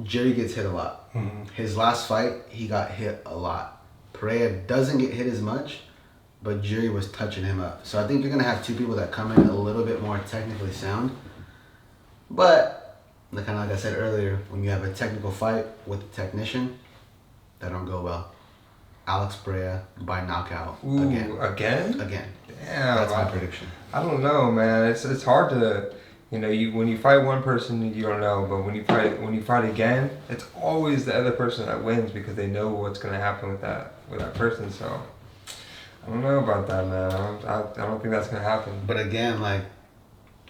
Jiri gets hit a lot. His last fight, he got hit a lot. Pereira doesn't get hit as much, but Jiri was touching him up. So I think you're going to have 2 people that come in a little bit more technically sound. But, kind of like I said earlier, when you have a technical fight with a technician, that don't go well. Alex Pereira by knockout again. Again. Damn. That's my prediction. I don't know, man. It's hard to, when you fight one person, you don't know, but when you fight again, it's always the other person that wins because they know what's gonna happen with that person. So I don't know about that, man. I don't think that's gonna happen. But again,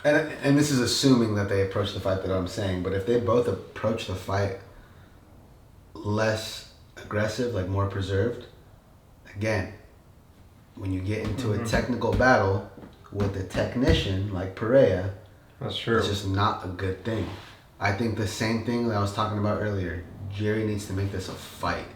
and this is assuming that they approach the fight that I'm saying, but if they both approach the fight less aggressive, like more preserved, again, when you get into a technical battle with a technician like Pereira, that's true. It's just not a good thing. I think the same thing that I was talking about earlier. Jiri needs to make this a fight.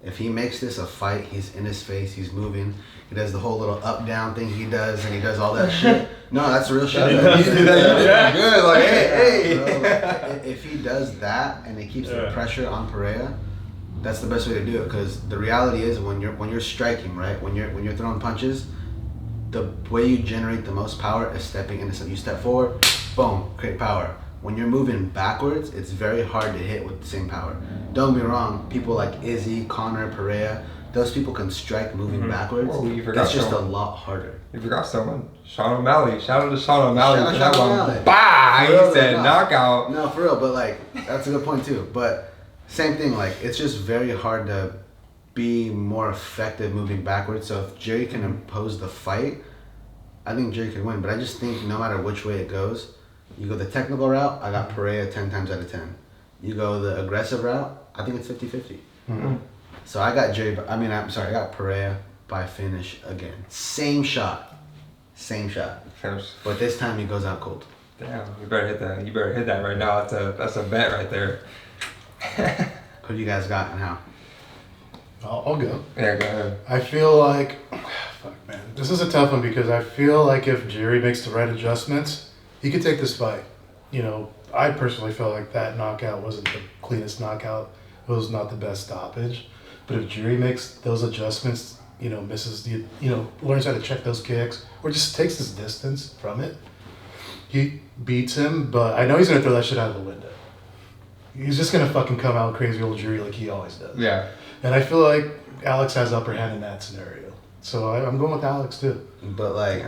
If he makes this a fight, he's in his face, he's moving, he does the whole little up-down thing he does, and he does all that shit. No, that's real shit. Good, like, hey. Bro, if he does that and it keeps the pressure on Pereira, that's the best way to do it. Because the reality is, when you're striking, right, when you're throwing punches, the way you generate the most power is stepping into something. You step forward, boom, create power. When you're moving backwards, it's very hard to hit with the same power. Don't be wrong, people like Izzy, Conor, Pereira, those people can strike moving backwards. Whoa, you forgot that's just someone. a lot harder. You forgot someone. Sean O'Malley. Shout out to Sean O'Malley Shout for out that Sean one. O'Malley. Bah! For real, He said no. knockout. No, for real, but that's a good point too. But same thing, it's just very hard to be more effective moving backwards. So if Jiri can impose the fight, I think Jiri can win. But I just think no matter which way it goes, you go the technical route, I got Pereira 10 times out of 10. You go the aggressive route, I think it's 50-50. So I got I got Pereira by finish again. Same shot. Finish. But this time he goes out cold. Damn, you better hit that. You better hit that right now. That's a bet right there. Who do you guys got and how? I'll go. Yeah, go ahead. I feel like, fuck man, this is a tough one because I feel like if Jerry makes the right adjustments, he could take this fight. You know, I personally felt like that knockout wasn't the cleanest knockout. It was not the best stoppage. But if Jerry makes those adjustments, you know, misses the, you know, learns how to check those kicks, or just takes his distance from it, he beats him. But I know he's gonna throw that shit out of the window. He's just gonna fucking come out crazy old Jerry like he always does. Yeah. And I feel like Alex has upper hand in that scenario. So I'm going with Alex too. But like,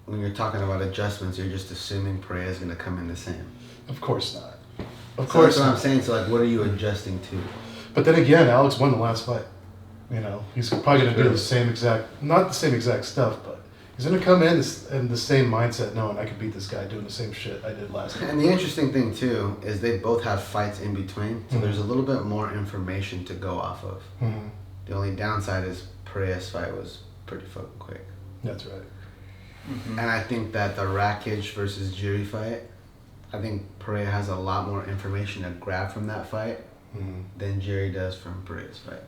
when you're talking about adjustments, you're just assuming Pereira is gonna come in the same. Of course not. Of So course that's what not. I'm saying. So like, what are you adjusting to? But then again, Alex won the last fight. You know, he's probably gonna do Sure. the same exact, not the same exact stuff, but he's gonna come in the same mindset, knowing I could beat this guy doing the same shit I did last time. And the interesting thing too is they both have fights in between, so there's a little bit more information to go off of. Mm-hmm. The only downside is Pereira's fight was pretty fucking quick. That's right. And I think that the Rakic versus Jiri fight, I think Pereira has a lot more information to grab from that fight than Jiri does from Pereira's fight.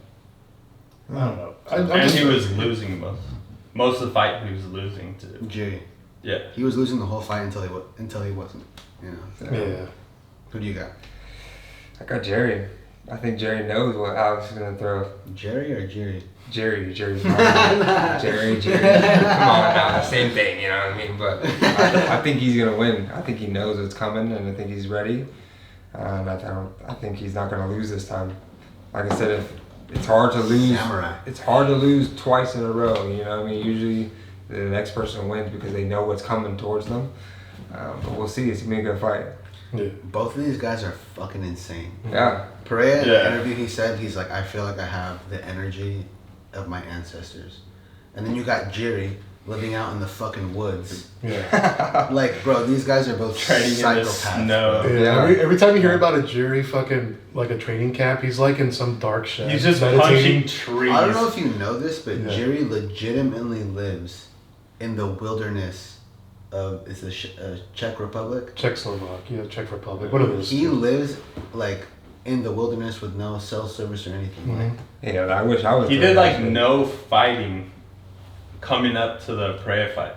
I don't know. And he was losing most of the fight. He was losing to. Jiri. Yeah. He was losing the whole fight until he wasn't. You know. Yeah. Who do you got? I got Jerry. I think Jerry knows what Alex is gonna throw. Jerry or Jiri? Jerry. Jerry. Come on now, the same thing, you know what I mean? But I think he's gonna win. I think he knows what's coming, and I think he's ready. And I think he's not gonna lose this time. Like I said, it's hard to lose. Samurai. It's hard to lose twice in a row. You know what I mean? Usually, the next person wins because they know what's coming towards them. But we'll see. It's gonna be a good fight. Yeah. Both of these guys are fucking insane. Yeah. Pereira, in the interview, he said, he's like, I feel like I have the energy of my ancestors. And then you got Jiri living out in the fucking woods. Yeah. Like, bro, these guys are both Training in the psychopaths. snow. bro. Yeah. Every time you hear about a Jiri fucking like a training camp, he's like in some dark shed. He's just meditating. punching trees. I don't know if you know this, but Yeah. Jiri legitimately lives in the wilderness of, it's the Czech Republic. Czechoslovakia, Czech Republic. What are those? He lives, like, in the wilderness with no cell service or anything. Like, Yeah, I wish I was. He doing did that like shit. no fighting coming up to the Pereira fight.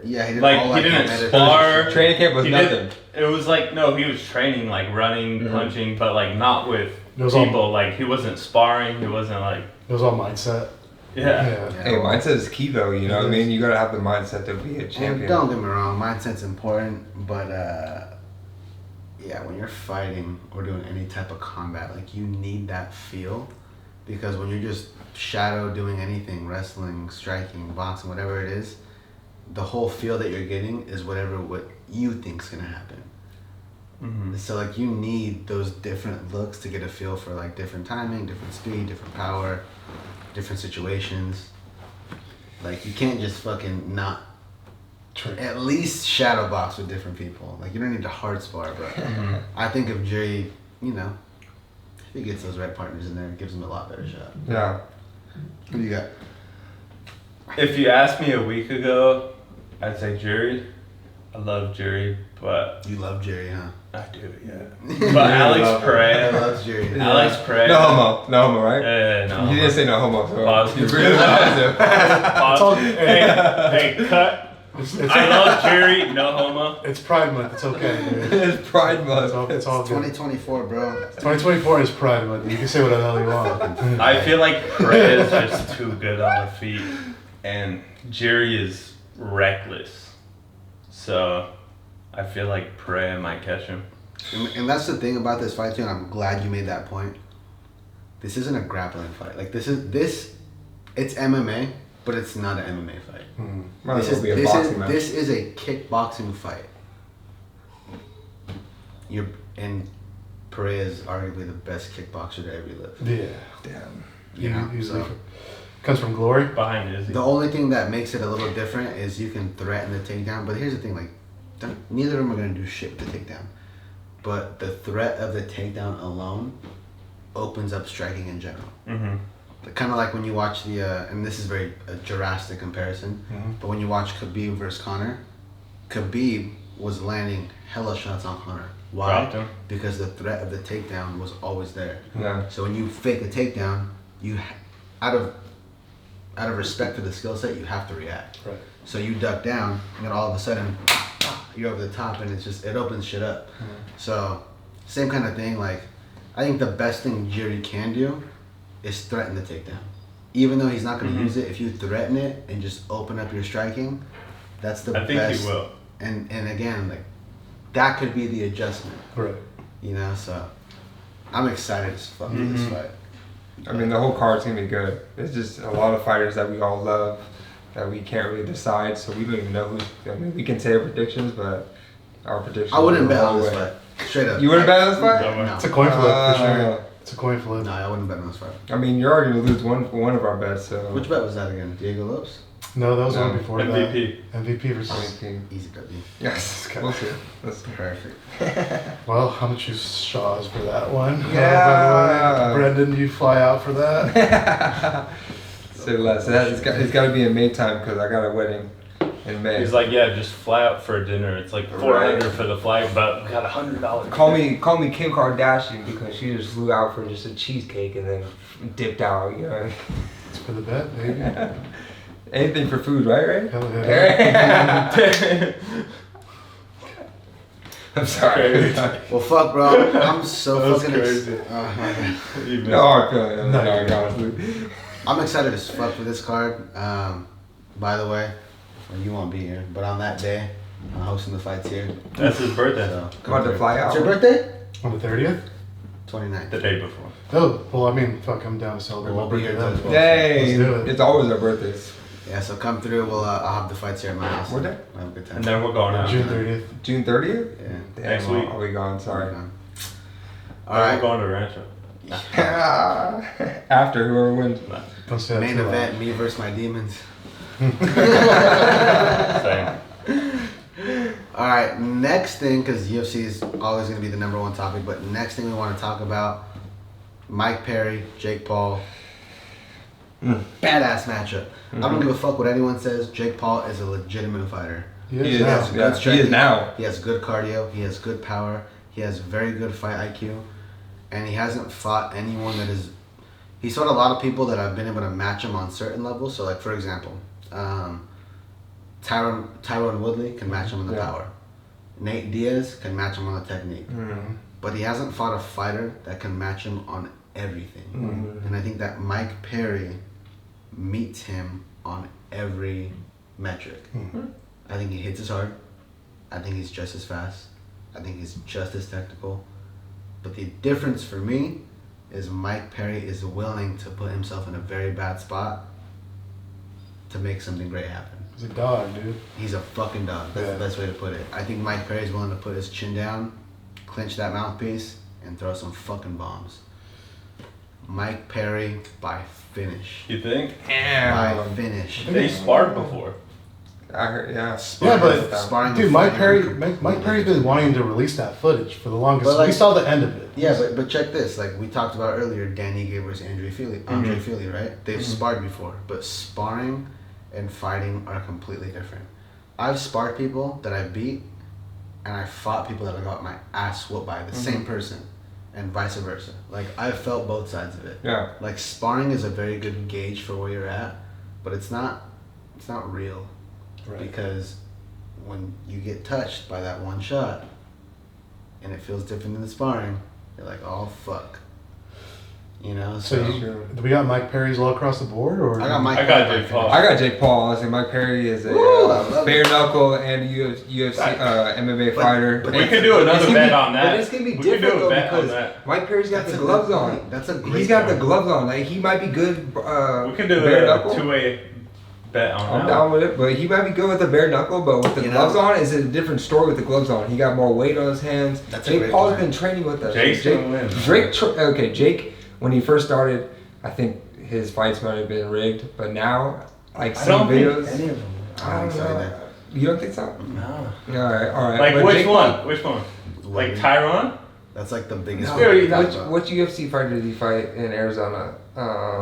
yeah, he did Like, all he that didn't meditation. spar. Training camp was He nothing. It was like, no, he was training, like running, punching, but like not with It was all- people. Like he wasn't sparring. He wasn't like, It was all mindset. yeah. Yeah. Hey, mindset is key though, you know what I mean? You gotta have the mindset to be a And champion. don't get me wrong, mindset's important, but yeah, when you're fighting or doing any type of combat, like you need that feel, because when you're just shadow doing anything, wrestling, striking, boxing, whatever it is, the whole feel that you're getting is whatever what you think's gonna happen. So like you need those different looks to get a feel for like different timing, different speed, different power, different situations. Like you can't just fucking not at least shadow box with different people. Like you don't need to hard spar, but I think if Jerry, you know, if he gets those right partners in there, it gives him a lot better shot. Yeah. Who do you got? If you asked me a week ago, I'd say Jerry. I love Jerry, but You love Jerry, huh? I do, yeah. But Alex Pereira. loves Jerry. Alex Pereira. No homo, right? Yeah, no. You didn't say no homo, so Pause. you're really positive. Pause. Hey, cut. I love Jerry. No homo. It's Pride Month. It's okay, dude. It's Pride It's Month. all, it's all good. 2024, bro. 2024 is Pride Month. You can say what the hell you want. I feel like Pereira is just too good on the feet, and Jerry is reckless. So, I feel like Pereira might catch him. And that's the thing about this fight too, and I'm glad you made that point. This isn't a grappling fight. Like it's MMA, but it's not an MMA fight. Might as well be a boxing match. This is a kickboxing fight. And Pereira is arguably the best kickboxer to ever live. Yeah. Damn. You know, He's so- like, comes from glory. Behind Izzy. The only thing that makes it a little different is you can threaten the takedown, but here's the thing, like, neither of them are going to do shit with the takedown. But the threat of the takedown alone opens up striking in general. Kind of like when you watch the, and this is very a Jurassic comparison, but when you watch Khabib versus Conor, Khabib was landing hella shots on Conor. Why? Dropped him. Because the threat of the takedown was always there. Yeah. So when you fake a takedown, you out of respect for the skill set, you have to react. Right. So you duck down, and then all of a sudden, you're over the top, and it opens shit up. So same kind of thing. Like, I think the best thing Jiri can do is threaten the takedown. Even though he's not going to use it, if you threaten it and just open up your striking, that's the best. I think he will. And again, like, that could be the adjustment. Right. You know, so I'm excited as fuck for this fight. I mean, the whole card's gonna be good. There's just a lot of fighters that we all love that we can't really decide, so we don't even know who. I mean, we can say our predictions, but our predictions. I wouldn't go bet a on long this way. fight. Straight up. You wouldn't bet on this fight? No. It's a coin flip for sure. It's a coin flip. No, I wouldn't bet on this fight. I mean, you're already gonna lose one of our bets, so. Which bet was that again? Diego Lopes? No, that was No. one before MVP. that. MVP versus. MVP. Easy W. Yes. We'll see. Let's see. Perfect. Well, I'm gonna choose Shaw's for that one. Yeah. By the way. Brendan, you fly out for that. Say less. It's got to be in May time because I got a wedding in May. He's like, yeah, just fly out for dinner. It's like $400 for the flight, but we got $100. Call me Kim Kardashian because she just flew out for just a cheesecake and then dipped out. You know. It's for the bet, baby. Anything for food, right? Hell yeah. I'm sorry. Well, fuck, bro. I'm so That was fucking crazy. No hard feeling. No, No, you're honestly. I'm excited as fuck for this card. By the way, well, you won't be here, but on that day, I'm hosting the fights here. That's his birthday. So, I'm about to fly out. It's your birthday? On the 30th? 29th. The day before. Oh, well, I mean, fuck, I'm down to celebrate We'll my be birthday here then. till 12. Yay! Let's do it. It's always our birthdays. Yeah, so come through. I'll have the fights here at my house. What day? We'll have a good time. And then we're going out. June 30th. June 30th? Yeah. Damn, Next week. I'll be gone. Sorry. All right. We're going to Rancho. After whoever wins. Don't say that Main too loud. event, me versus my demons. Same. All right, next thing, because UFC is always going to be the number one topic, but next thing we want to talk about, Mike Perry, Jake Paul. Badass matchup. I don't give a fuck what anyone says. Jake Paul is a legitimate fighter. He He is is, now. good yeah, he striking. is now. He has good cardio. He has good power. He has very good fight IQ. And he hasn't fought anyone that is... He's fought a lot of people that have been able to match him on certain levels. So, like, for example, Tyron Woodley can match him on the Yeah. power. Nate Diaz can match him on the technique. But he hasn't fought a fighter that can match him on everything. And I think that Mike Perry meets him on every metric. I think he hits as hard. I think he's just as fast. I think he's just as technical. But the difference for me is Mike Perry is willing to put himself in a very bad spot to make something great happen. He's a dog, dude. He's a fucking dog. That's the best way to put it. I think Mike Perry is willing to put his chin down, clench that mouthpiece, and throw some fucking bombs. Mike Perry by finish. You think? By finish. They sparred before. I heard, yeah. Yeah, but Sparring dude, with Mike fighting- Perry, Mike Perry's been wanting to release that footage for the longest. But, like- we saw the end of it. Yeah, but check this. Like we talked about earlier, Danny Gay versus Andre Fili, right? They've sparred before, but sparring and fighting are completely different. I've sparred people that I beat, and I fought people that I got my ass whooped by the same person, and vice versa. Like I've felt both sides of it. Yeah. Like sparring is a very good gauge for where you're at, but it's not real, Right. because when you get touched by that one shot, and it feels different than the sparring, you're like, oh fuck, you know. So do we got Mike Perry's all across the board, or I got Mike. I got Perry Jake Paul. I got Jake Paul. Honestly, Mike Perry is a Ooh, I love bare it. knuckle and UFC MMA But- fighter. but We could do another It's gonna bet be- on that. But it's gonna be We could do different a though bet on because that. Mike Perry's got That's the a gloves good on. point. That's a great He's got the point. gloves on. Like he might be good. We could do bare a knuckle. two-way bet on I'm that. down with it, but he might be good with the bare knuckle. But with the You gloves know? on, it's a different story with the gloves on. He got more weight on his hands. That's a Jake great Paul's point. been training with us. Jake's Jake, gonna win. Jake, when he first started, I think his fights might have been rigged, but now, like I seeing don't think videos, any of them. I don't think so either. You don't think so? No. All right. Like But which Jake one? Paul- Which one? Like Woodley. Tyron? That's like the biggest. No, one. Very- which UFC fighter did he fight in Arizona?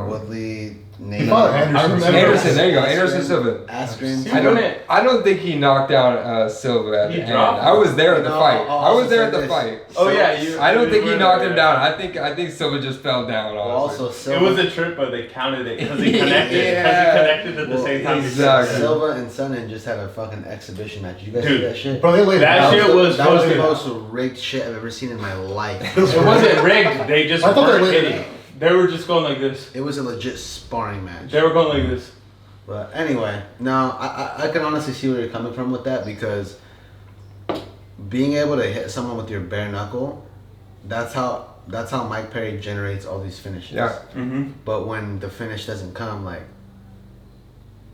Woodley, Nate He fought Anderson. Anderson, there you go. Anderson Silva. Askren. I don't think he knocked down Silva at the end. dropped I was there at the No, fight. I'll I was also there at say the this. fight. Oh yeah, I don't think he were knocked there, him yeah. down. I think Silva just fell down. Well, Honestly. also It Silva. was a trip, but they counted it because he connected. Yeah. Because he connected at the Well, same time. exactly. Silva and Sonnen just had a fucking exhibition match. You guys Dude, see that shit? Bro, they laid That it out. shit was that was the supposed most rigged shit I've ever seen in my life. It wasn't rigged. They just I thought they weren't laid it hitting. out. They were just going like this. It was a legit sparring match. They were going like this. But anyway, no, I can honestly see where you're coming from with that, because being able to hit someone with your bare knuckle, that's how Mike Perry generates all these finishes. Yeah. Mm-hmm. But when the finish doesn't come, like,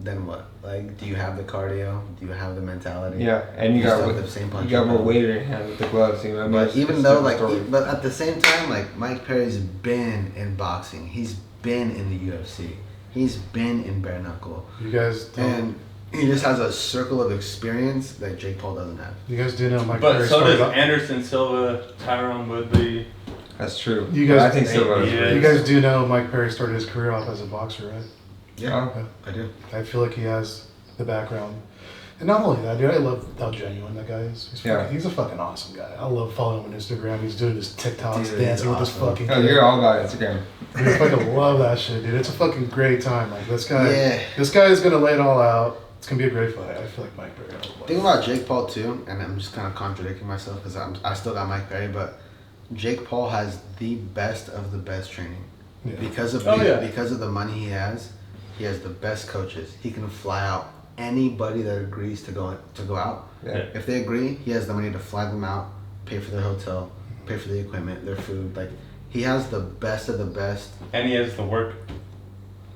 then what? Like, do you have the cardio? Do you have the mentality? Yeah, and you still got have the same punch. you got more weight in your hand with the gloves. You know what I mean? But It's even a though, different like, story. but at the same time, like, Mike Perry's been in boxing. He's been in the UFC. He's been in bare knuckle. You guys don't. And he just has a circle of experience that Jake Paul doesn't have. You guys do know Mike But Perry so does started off- Anderson Silva, Tyron Woodley. That's true. You But guys- I think Silva. is Yeah. really- You guys do know Mike Perry started his career off as a boxer, right? Yeah, Oh. I do. I feel like he has the background. And not only that, dude, I love how genuine that guy is. He's a fucking awesome guy. I love following him on Instagram. He's doing his TikToks, Dude, dancing with his awesome. fucking Oh, kid. you're all about Instagram. Dude, I fucking love that shit, dude. It's a fucking great time. Like, this guy Yeah. is gonna lay it all out. It's gonna be a great fight. I feel like Mike Perry. Think about Jake Paul too, and I'm just kind of contradicting myself because I still got Mike Perry, but Jake Paul has the best of the best training Yeah. because of because of the money he has. He has the best coaches. He can fly out anybody that agrees to go out. Yeah. If they agree, he has the money to fly them out, pay for their hotel, pay for the equipment, their food. Like, he has the best of the best. And he has the work.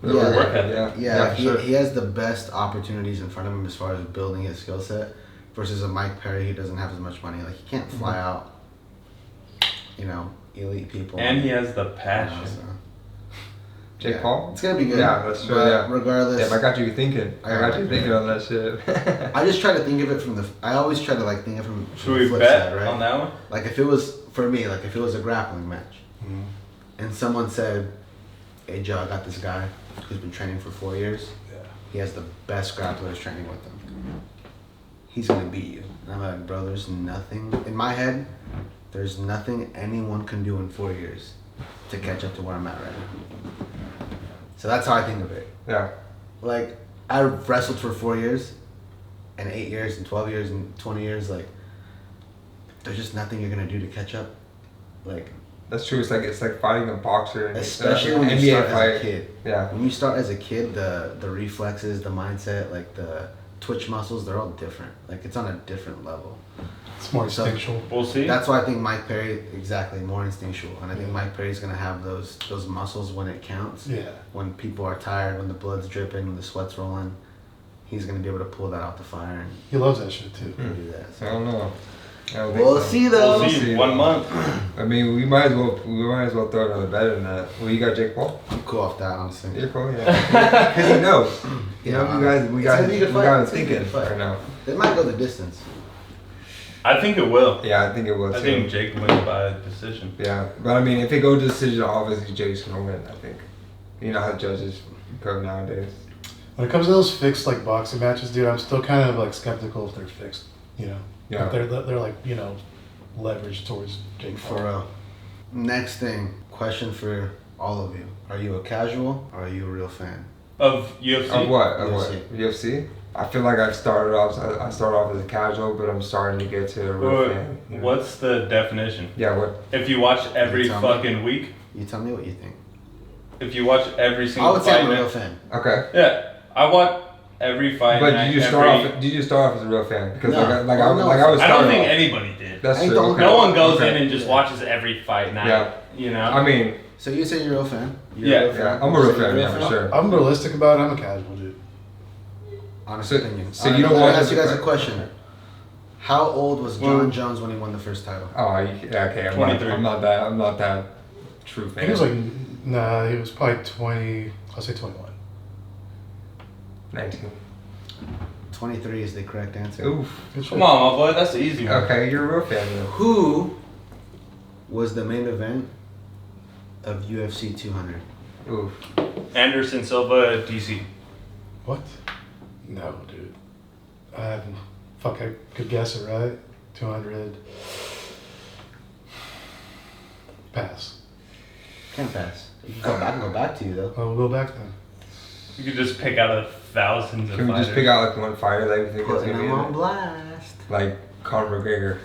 The Yeah, work ethic. ethic. Yeah, for he, sure. he has the best opportunities in front of him as far as building his skill set versus a Mike Perry who doesn't have as much money. Like, he can't fly out, elite people. And he has the You know, passion. so. Jake Yeah. Paul? It's gonna be good. Yeah, that's true, But yeah. regardless, Damn, I got you thinking. I got you thinking on that shit. I just try to think of it from I always try to think of it from Should the we flip bet side, right? on that one? Like, if it was for me, like if it was a grappling match, Mhm. and someone said, "Hey Joe, I got this guy who's been training for 4 years. Yeah. He has the best grapplers training with him. He's gonna beat you." And I'm like, bro, there's nothing in my head. There's nothing anyone can do in 4 years to catch up to where I'm at right now. So that's how I think of it. Yeah. Like, I wrestled for 4 years, and 8 years, and 12 years, and 20 years. Like, there's just nothing you're gonna do to catch up. Like, That's true. It's like fighting a boxer. And especially when you NBA start fight. as a kid. Yeah. When you start as a kid, the reflexes, the mindset, like the twitch muscles, they're all different. Like, it's on a different level. It's more So- instinctual. We'll see. That's why I think Mike Perry, exactly, more instinctual. And I think Mike Perry's gonna have those muscles when it counts. Yeah. When people are tired, when the blood's dripping, when the sweat's rolling, he's gonna be able to pull that out the fire and He loves that shit too. do that. I So. don't know. I don't think We'll so. see though. We'll see. 1 month. I mean, we might as well throw another bet in that. Well, you got Jake Paul? I'm cool off that, honestly. You're cool, yeah. Because he knows. You know, we It's got gonna be a good fight. him It's gonna be a thinking good fight. right now. They might go the distance. I think it will. Yeah, I think it was. I think Jake wins by decision. Yeah, but I mean, if it goes to decision, obviously Jake's gonna win. I think. You know how judges go nowadays. When it comes to those fixed boxing matches, dude, I'm still kind of skeptical if they're fixed. Yeah. They're leveraged towards Jake Paul. For real. Next thing, question for all of you. Are you a casual or are you a real fan? Of UFC? Of what? Of UFC. what? UFC? I feel like I started off as a casual, but I'm starting to get to a real fan. You know? What's the definition? Yeah, what? If you watch every Tell me. fucking week? You tell me what you think. If you watch every I single would say fight I'm a real night- fan. Okay. Yeah, I watch every fight But night, did you start off as a real fan? Because No. I Oh, no. was. I don't starting think off. anybody did. That's I true. don't- Okay. No one goes Okay. in and just watches every fight night. Yeah. You know? I mean, So you say you're a real fan? You're Yeah. a real fan? yeah, I'm a real So you're fan, yeah, for sure. I'm realistic about it. I'm a casual dude. Honest So- opinion. so you don't let me watch ask the you guys a fight? question. How old was John Jones when he won the first title? oh, yeah, okay. 23. I'm not that true fan. He was he was probably 20. I'll say 21. 19. 23 is the correct answer. Oof. Good shit. Come on, my boy, that's the easy one. Okay, you're a real fan then. Who was the main event of UFC 200? Oof. Anderson Silva, DC. What? No, dude. I could guess it, right? 200. Pass. Can't pass. You can I can go back to you though. Oh, we'll go back then. You could just pick out of thousands of Can we fighters. just pick out like one fighter that we think is Putting gonna be him in on it? blast. Like Conor McGregor.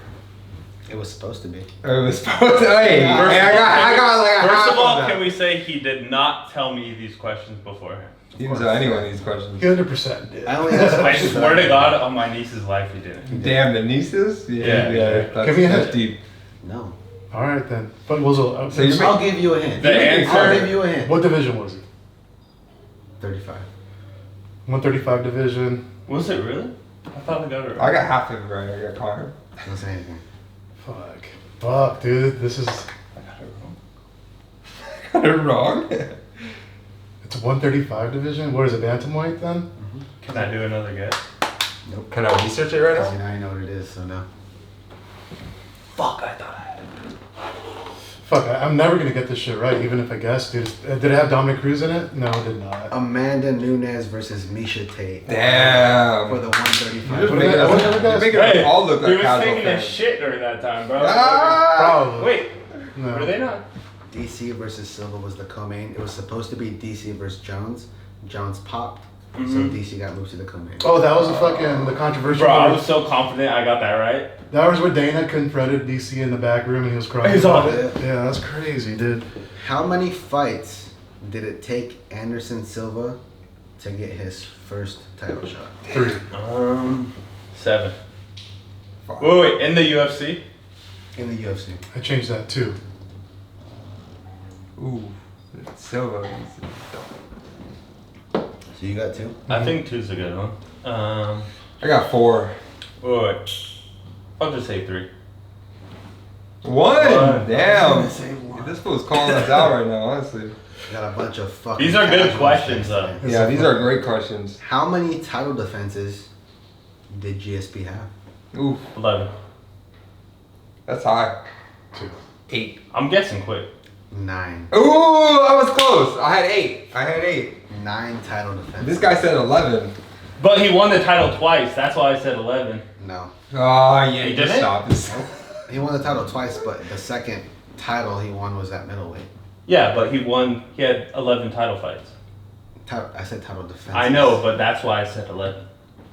It was supposed to be. It was supposed to. Hey, First hey, I got like a First half of all, that. can we say he did not tell me these questions beforehand? He didn't tell anyone these questions. 100% did. I only asked I questions swear that to God, on my niece's life, he didn't. Damn, the nieces? Yeah. That's, Give me a that's hint. deep. No. All right then. But was it? So you're I'll give you a hint. The answer- I'll give you a hint. What division was it? 35. 135 division. Was it really? I thought I got it I right. got half of it right. I got Conor. Don't say anything. Fuck, dude. This is. I got it wrong. Got it wrong. It's a 135 division. What is it? Bantamweight then? Can I do another guess? Nope. Can I research it right Because now? now you know what it is, so no. Fuck, I thought I had it. Fuck, I'm never gonna get this shit right, even if I guess. Did it have Dominic Cruz in it? No, it did not. Amanda Nunes versus Misha Tate. Damn. For the 135. You're Making us- What you're making us all look he like was casual taking a fans. shit during that time, bro. Probably. Wait, No. were they not? DC versus Silva was the co-main. It was supposed to be DC versus Jones. Jones popped, so DC got moved to the co-main. Oh, that was the controversial. Bro, I part. was so confident I got that right. That was where Dana confronted DC in the back room and he was crying He's about on it. Yeah, that's crazy, dude. How many fights did it take Anderson Silva to get his first title shot? 3. 7. Fuck. Wait, in the UFC? In the UFC. I changed that too. Ooh. Silva. So you got 2? I think 2's a good one. I got 4. Wait. I'll just say 3. 1. Damn. Say one. This fool's calling us out right now, honestly. Got a bunch of fucking. These are good casual questions, fans. though. Yeah, these are great questions. How many title defenses did GSP have? Ooh, 11. that's high. 2. 8. I'm guessing quick. 9. Ooh, I was close. I had 8. 9 title defenses. This guy said 11. But he won the title twice. That's why I said 11. No. Oh, yeah, He you did just it? stop this. He won the title twice, but the second title he won was at middleweight. Yeah, but he won. He had 11 title fights. I said title defense. I know, but that's why I said 11.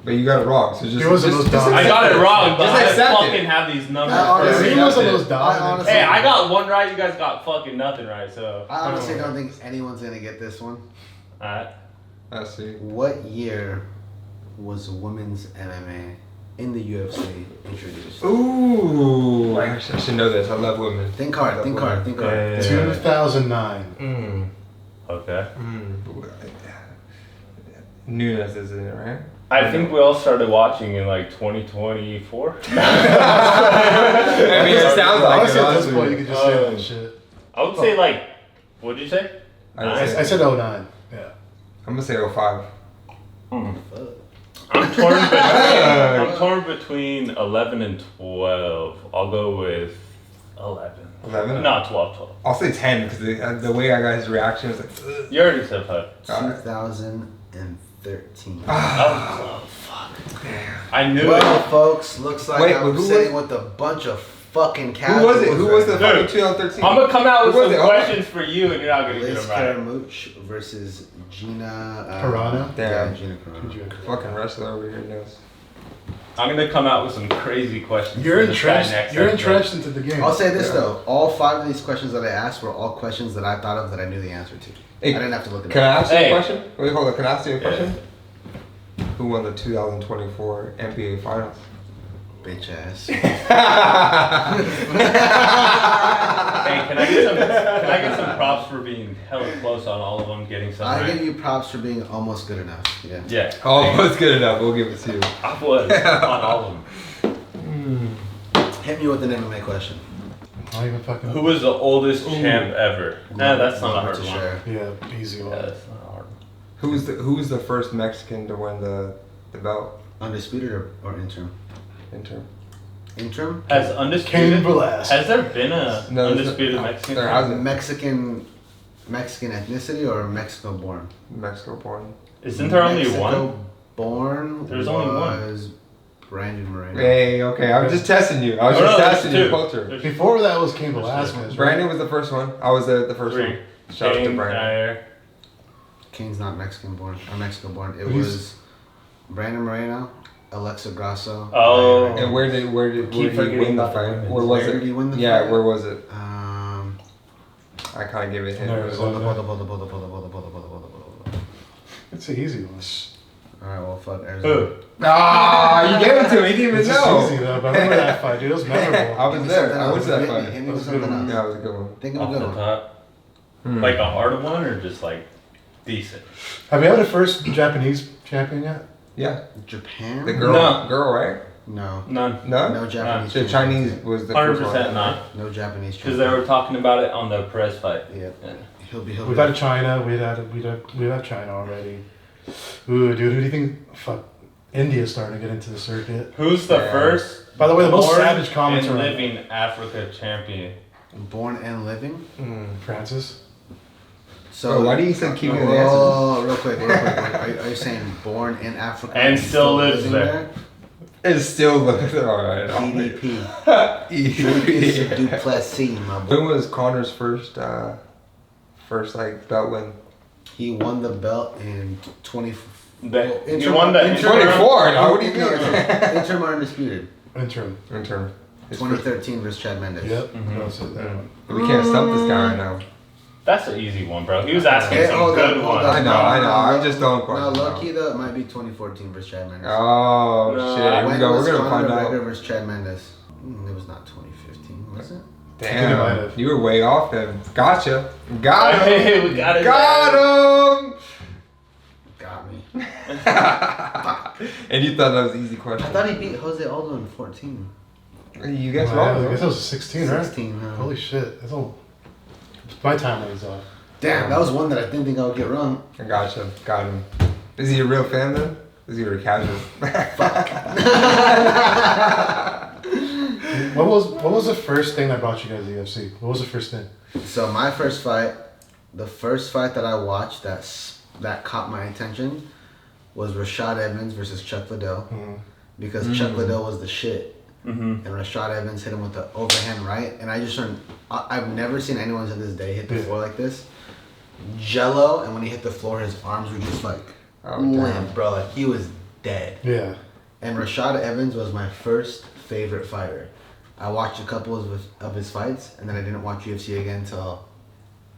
But you got it wrong, so just. He wasn't just, those just dogs. I got it wrong, but Just I accept fucking it. have these numbers. I honestly- He Yeah, wasn't yeah. those dogs. I honestly- Hey, I got one right. You guys got fucking nothing right. So. I honestly don't think anyone's gonna get this one. Alright. I see. What year was women's MMA in the UFC introduced? Ooh. I should know this. I love women. Think hard, think hard, think hard. Yeah. 2009. Okay. Nunes is in it, right? I think we all started watching in like 2024. I mean, it sounds like Honestly, it. at this point, you Honestly. could just say that shit. I would say like, what'd you say? I said 09. Yeah. I'm gonna say 05. I'm torn between 11 and 12. I'll go with 11. 11? No, 12. I'll say 10 because the way I got his reaction was like. Ugh. You already said 5. Alright. 2013. That was close. Fuck. I knew Well, it. folks, looks like Wait, I'm who sitting was- with a bunch of fucking Who casuals. was it? Who was the right fight in Dude, 2013? I'm gonna come out with Who was some it? questions for you, and you're not now. gonna get Liz them right. Caramuch versus Gina Carano? Yeah, Damn. Gina Carano. Fucking wrestler over here knows. I'm gonna come out with some crazy questions. You're for this guy entrenched. next You're episode. entrenched into the game. I'll say this Yeah. though, all 5 of these questions that I asked were all questions that I thought of that I knew the answer to. Hey, I didn't have to look it Can up. I ask you Hey. a question? Wait, hold on. Can I ask you a Yeah. question? Who won the 2024 NBA Finals? Bitch ass. Hey, can I get some props for being hella close on all of them, getting some I right? give you props for being almost good enough. Yeah. Yeah. Oh, it's good enough. We'll give it to you. I was on all of them. Hit me with an MMA question. Not even fucking. Who was the oldest champ ever? Nah, that's not a hard to one. share. Yeah, easy Yeah, one. that's not a hard one. Who's the first Mexican to win the belt Undisputed or interim? interim? Interim? Has Cain undisputed? Velasquez. Has there been a No, there's undisputed no- Mexican? there champ? hasn't. Mexican Mexican ethnicity or Mexico born? Mexico born. Isn't there only one? Mexico born. There's only one. Was Brandon Moreno. Hey, okay, I'm just testing you. I was just testing your culture. Before that was Cain Velasquez. Right? Brandon was the first one. I was the first one. Shout out to Brandon. Kane's not Mexican born. Or Mexico born. It He's- was Brandon Moreno, Alexa Grasso. Oh. And where did Keep he forgetting win the about the fight? women's. Where was Where it? did he win the Yeah, fight? where was it? I I kind of gave it him. Arizona. Hold up. It's an easy one. Alright, well, fuck Arizona. Ah, you gave it to me. He didn't even It's just know. easy though. But I remember that fight, dude. It was memorable. I was there. I went to that Hit fight. me That with was a something good one. else. Yeah, it was a good one. Think of Off a the good one. top. Hmm. Like a hard one or just like decent? Have you had a first Japanese champion yet? Yeah, Japan? the girl, No. right? No. None. No, No Japanese. the Chinese was the first 100% one. not. No Japanese. Because they were talking about it on the Perez fight. Yeah. Yeah. He'll be. We've had China. We've had China already. Ooh, dude, who do you think? Fuck, India's starting to get into the circuit. Who's the Yeah. first? By the way, the most born savage comments and are living Africa champion? Born and living. Francis. So Bro, why do you say keep your answers? Oh, real quick. Are you saying born in Africa And still lives living there. It's still looking alright. PDP. EDP. Duplessis, my boy. When was Conor's first like belt win? He won the belt in 20. You won the interim- 24. Now what do you No, mean? no, interim or undisputed. Interim. In term. His first- 2013 versus Chad Mendes. Yep. Mhm. That's it, that one. We can't stump this guy right now. That's an easy one, bro. He was asking Hey, some hold good on, hold ones. on. I know. I'm just throwing No, questions. low key though, it might be 2014 versus Chad Mendes. Oh No, shit! Here we When go. was We're gonna Conor find out. McGregor versus Chad Mendes? It was not 2015, was it? I think it might Damn, have. you were way off then. Gotcha. Got him. Hey, we got it. Got him. Got me. And you thought that was an easy I question. thought he beat Jose Aldo in 14. You guys Wow, wrong. I bro. guess it was 16, right? 16, huh? Holy shit. That's all. My timeline's off. Damn, that was one that I didn't think I would get wrong. I gotcha. Got him. Is he a real fan then? Is he a casual? What was the first thing that brought you guys to the UFC? What was the first thing? So my first fight, the first fight that I watched that caught my attention was Rashad Evans versus Chuck Liddell. Because Chuck Liddell was the shit. Mm-hmm. And Rashad Evans hit him with the overhand right. And I just learned, I've never seen anyone to this day hit the floor like this. Jello, and when he hit the floor, his arms were just like limp, bro. Like he was dead. Yeah. And Rashad Evans was my first favorite fighter. I watched a couple of his fights, and then I didn't watch UFC again until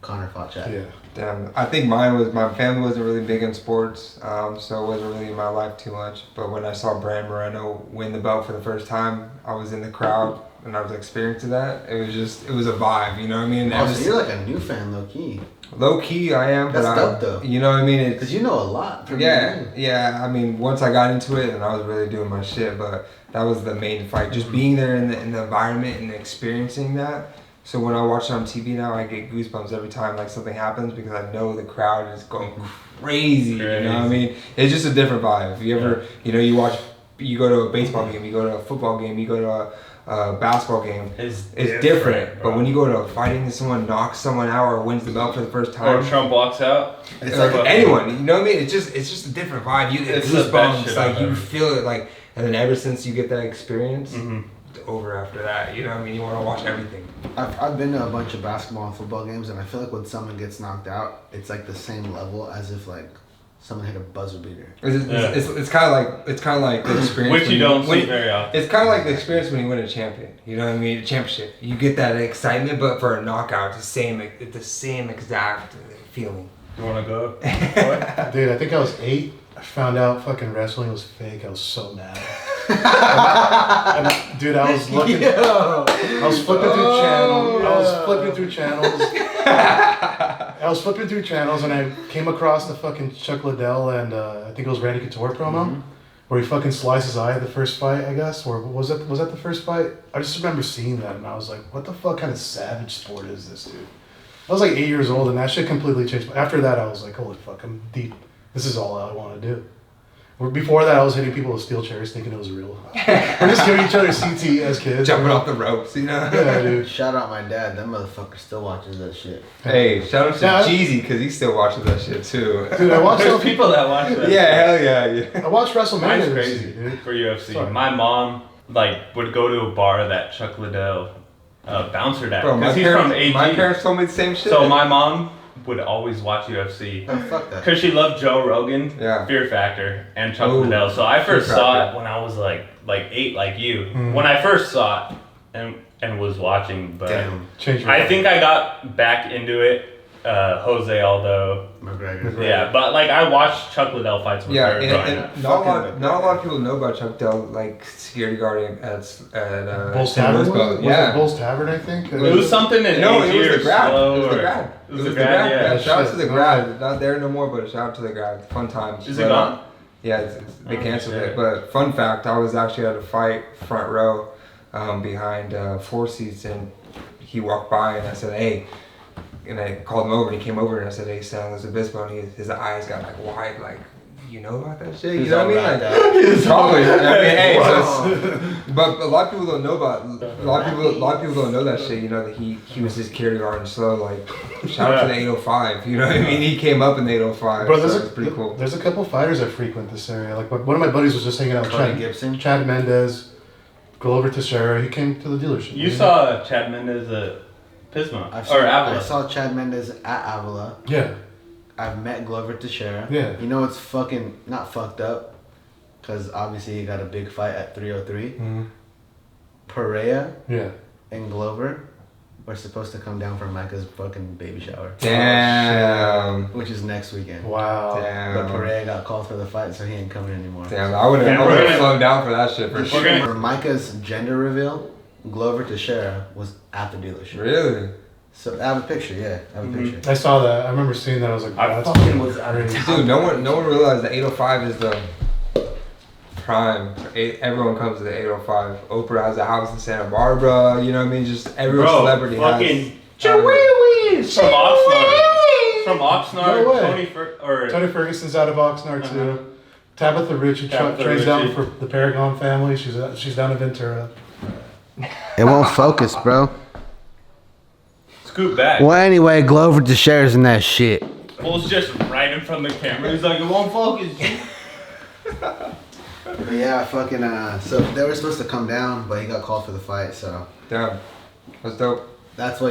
Conor fought Chad. Yeah. Damn. I think mine was my family wasn't really big in sports, so it wasn't really in my life too much. But when I saw Brandon Moreno win the belt for the first time, I was in the crowd and I was experiencing that. It was a vibe, you know what I mean? Oh, so you're like a new fan, low key. Low key, I am. That's but dope, though. You know what I mean? Because you know a lot. from Yeah, the beginning. yeah. I mean, once I got into it, and I was really doing my shit. But that was the main fight. Just being there in the environment and experiencing that. So when I watch it on TV now, I get goosebumps every time like something happens because I know the crowd is going crazy. You know what I mean? It's just a different vibe. If you ever, you go to a baseball game, you go to a football game, you go to a basketball game. It's different. bro. But when you go to a fighting and someone knocks someone out or wins the belt for the first time. Or Trump walks out. It's Like like anyone, you know what I mean? It's just a different vibe. You get It's the best goosebumps, shit like I've you ever- feel it, like, and then ever since you get that experience, Mm-hmm. it's over after that. You know what I mean? You want to watch everything. I've been to a bunch of basketball and football games, and I feel like when someone gets knocked out, it's like the same level as if like someone hit a buzzer beater. It's kind of like the experience. Which when you don't when see very often. It's kind of like the experience when you win a champion. You know what I mean? A championship. You get that excitement, but for a knockout, it's the same exact feeling. You want to go? Dude, I think I was 8. I found out fucking wrestling was fake. I was so mad. Dude, I was looking. I was flipping through channels. I was flipping through channels, and I came across the fucking Chuck Liddell and I think it was Randy Couture promo, where he fucking sliced his eye at the first fight, I guess. Or was that the first fight? I just remember seeing that, and I was like, "What the fuck kind of savage sport is this, dude?" I was like 8 years old, and that shit completely changed. After that, I was like, "Holy fuck, I'm deep. This is all I want to do." Before that, I was hitting people with steel chairs thinking it was real. We're just giving each other CT as kids. Jumping off the ropes, you know? Yeah, dude. Shout out my dad. That motherfucker still watches that shit. Hey, shout out to Yeah. Jeezy, because he still watches that shit too. Dude, I watched There's people that watch that. Yeah, hell yeah. I watched WrestleMania. Mine's this crazy season, dude. for UFC. Sorry. My mom would go to a bar that Chuck Liddell bouncered at Bro, because he's from AG. my parents told me the same shit. So my mom would always watch UFC Oh, fuck that. because she loved Joe Rogan, Yeah. Fear Factor, and Chuck Ooh, Liddell. So I first Fear saw Factor. it when I was like 8, like you. Mhm. When I first saw it and was watching, but Damn. Change your I think I got back into it. Jose Aldo. McGregor. Yeah, but like I watched Chuck Liddell fights with Yeah, her growing and up. not Fucking a lot of people know about Chuck Liddell, like security guarding at Bulls St. Tavern. Louis Was Boat. it Yeah. Bulls Tavern, I think. It was something in No, AG it was or the grad. Slow It was the or- grad. It was the grad, yeah. Shout out to Shit, the no. grad. Not there no more, but shout out to the grad. Fun times. Is it But, gone? Yeah, they Oh, canceled shit. it. But fun fact, I was actually at a fight front row behind 4 seats, and he walked by, and I said, hey. And I called him over, and he came over, and I said, hey, San Luis Obispo, and his eyes got like wide, like, you know about that shit? You He's know all what I mean? wrapped Like, probably. I mean, hey, Wow. but a lot of people don't know about. A lot of people don't know that shit. You know that he was his security guard and slow. Like, shout out to the 805. You know what I mean? He came up in the 805. Bro, so it's pretty cool. There's a couple fighters that frequent this area. Like one of my buddies was just hanging out with Cody Gibson. Chad Mendez, Glover Teixeira. He came to the dealership. You saw Chad Mendez at Pismo I or Avila. saw Chad Mendez at Avila. Yeah. I've met Glover Teixeira. Yeah. You know it's fucking not fucked up, because obviously he got a big fight at 303. Mm-hmm. Perea Yeah. and Glover were supposed to come down for Micah's fucking baby shower, Damn. which is next weekend. Wow. But Damn. Perea got called for the fight, so he ain't coming anymore. Damn. I would Yeah, have we're gonna- flown down for that shit for We're sure. gonna- For Micah's gender reveal, Glover Teixeira was at the dealership. Really? So I have a picture, yeah. I have a Mhm. picture. I saw that. I remember seeing that. I was like, I that's fucking was out of crazy. Dude, no one realized that 805 is the prime. Everyone comes to the 805. Oprah has a house in Santa Barbara. You know what I mean? Just every Bro, celebrity fucking has. from Oxnard. From Oxnard, No way. Tony Tony Ferguson's out of Oxnard too. Uh-huh. Tabitha Ritchie Tabitha trains down Ritchie. for the Paragon family. She's down in Ventura. It won't focus, bro. Scoot back. Well, anyway, Glover Teixeira's in that shit. Bull's just right in front of the camera. He's like, it won't focus. But yeah, fucking, so they were supposed to come down, but he got called for the fight, so Damn. That's dope. that's why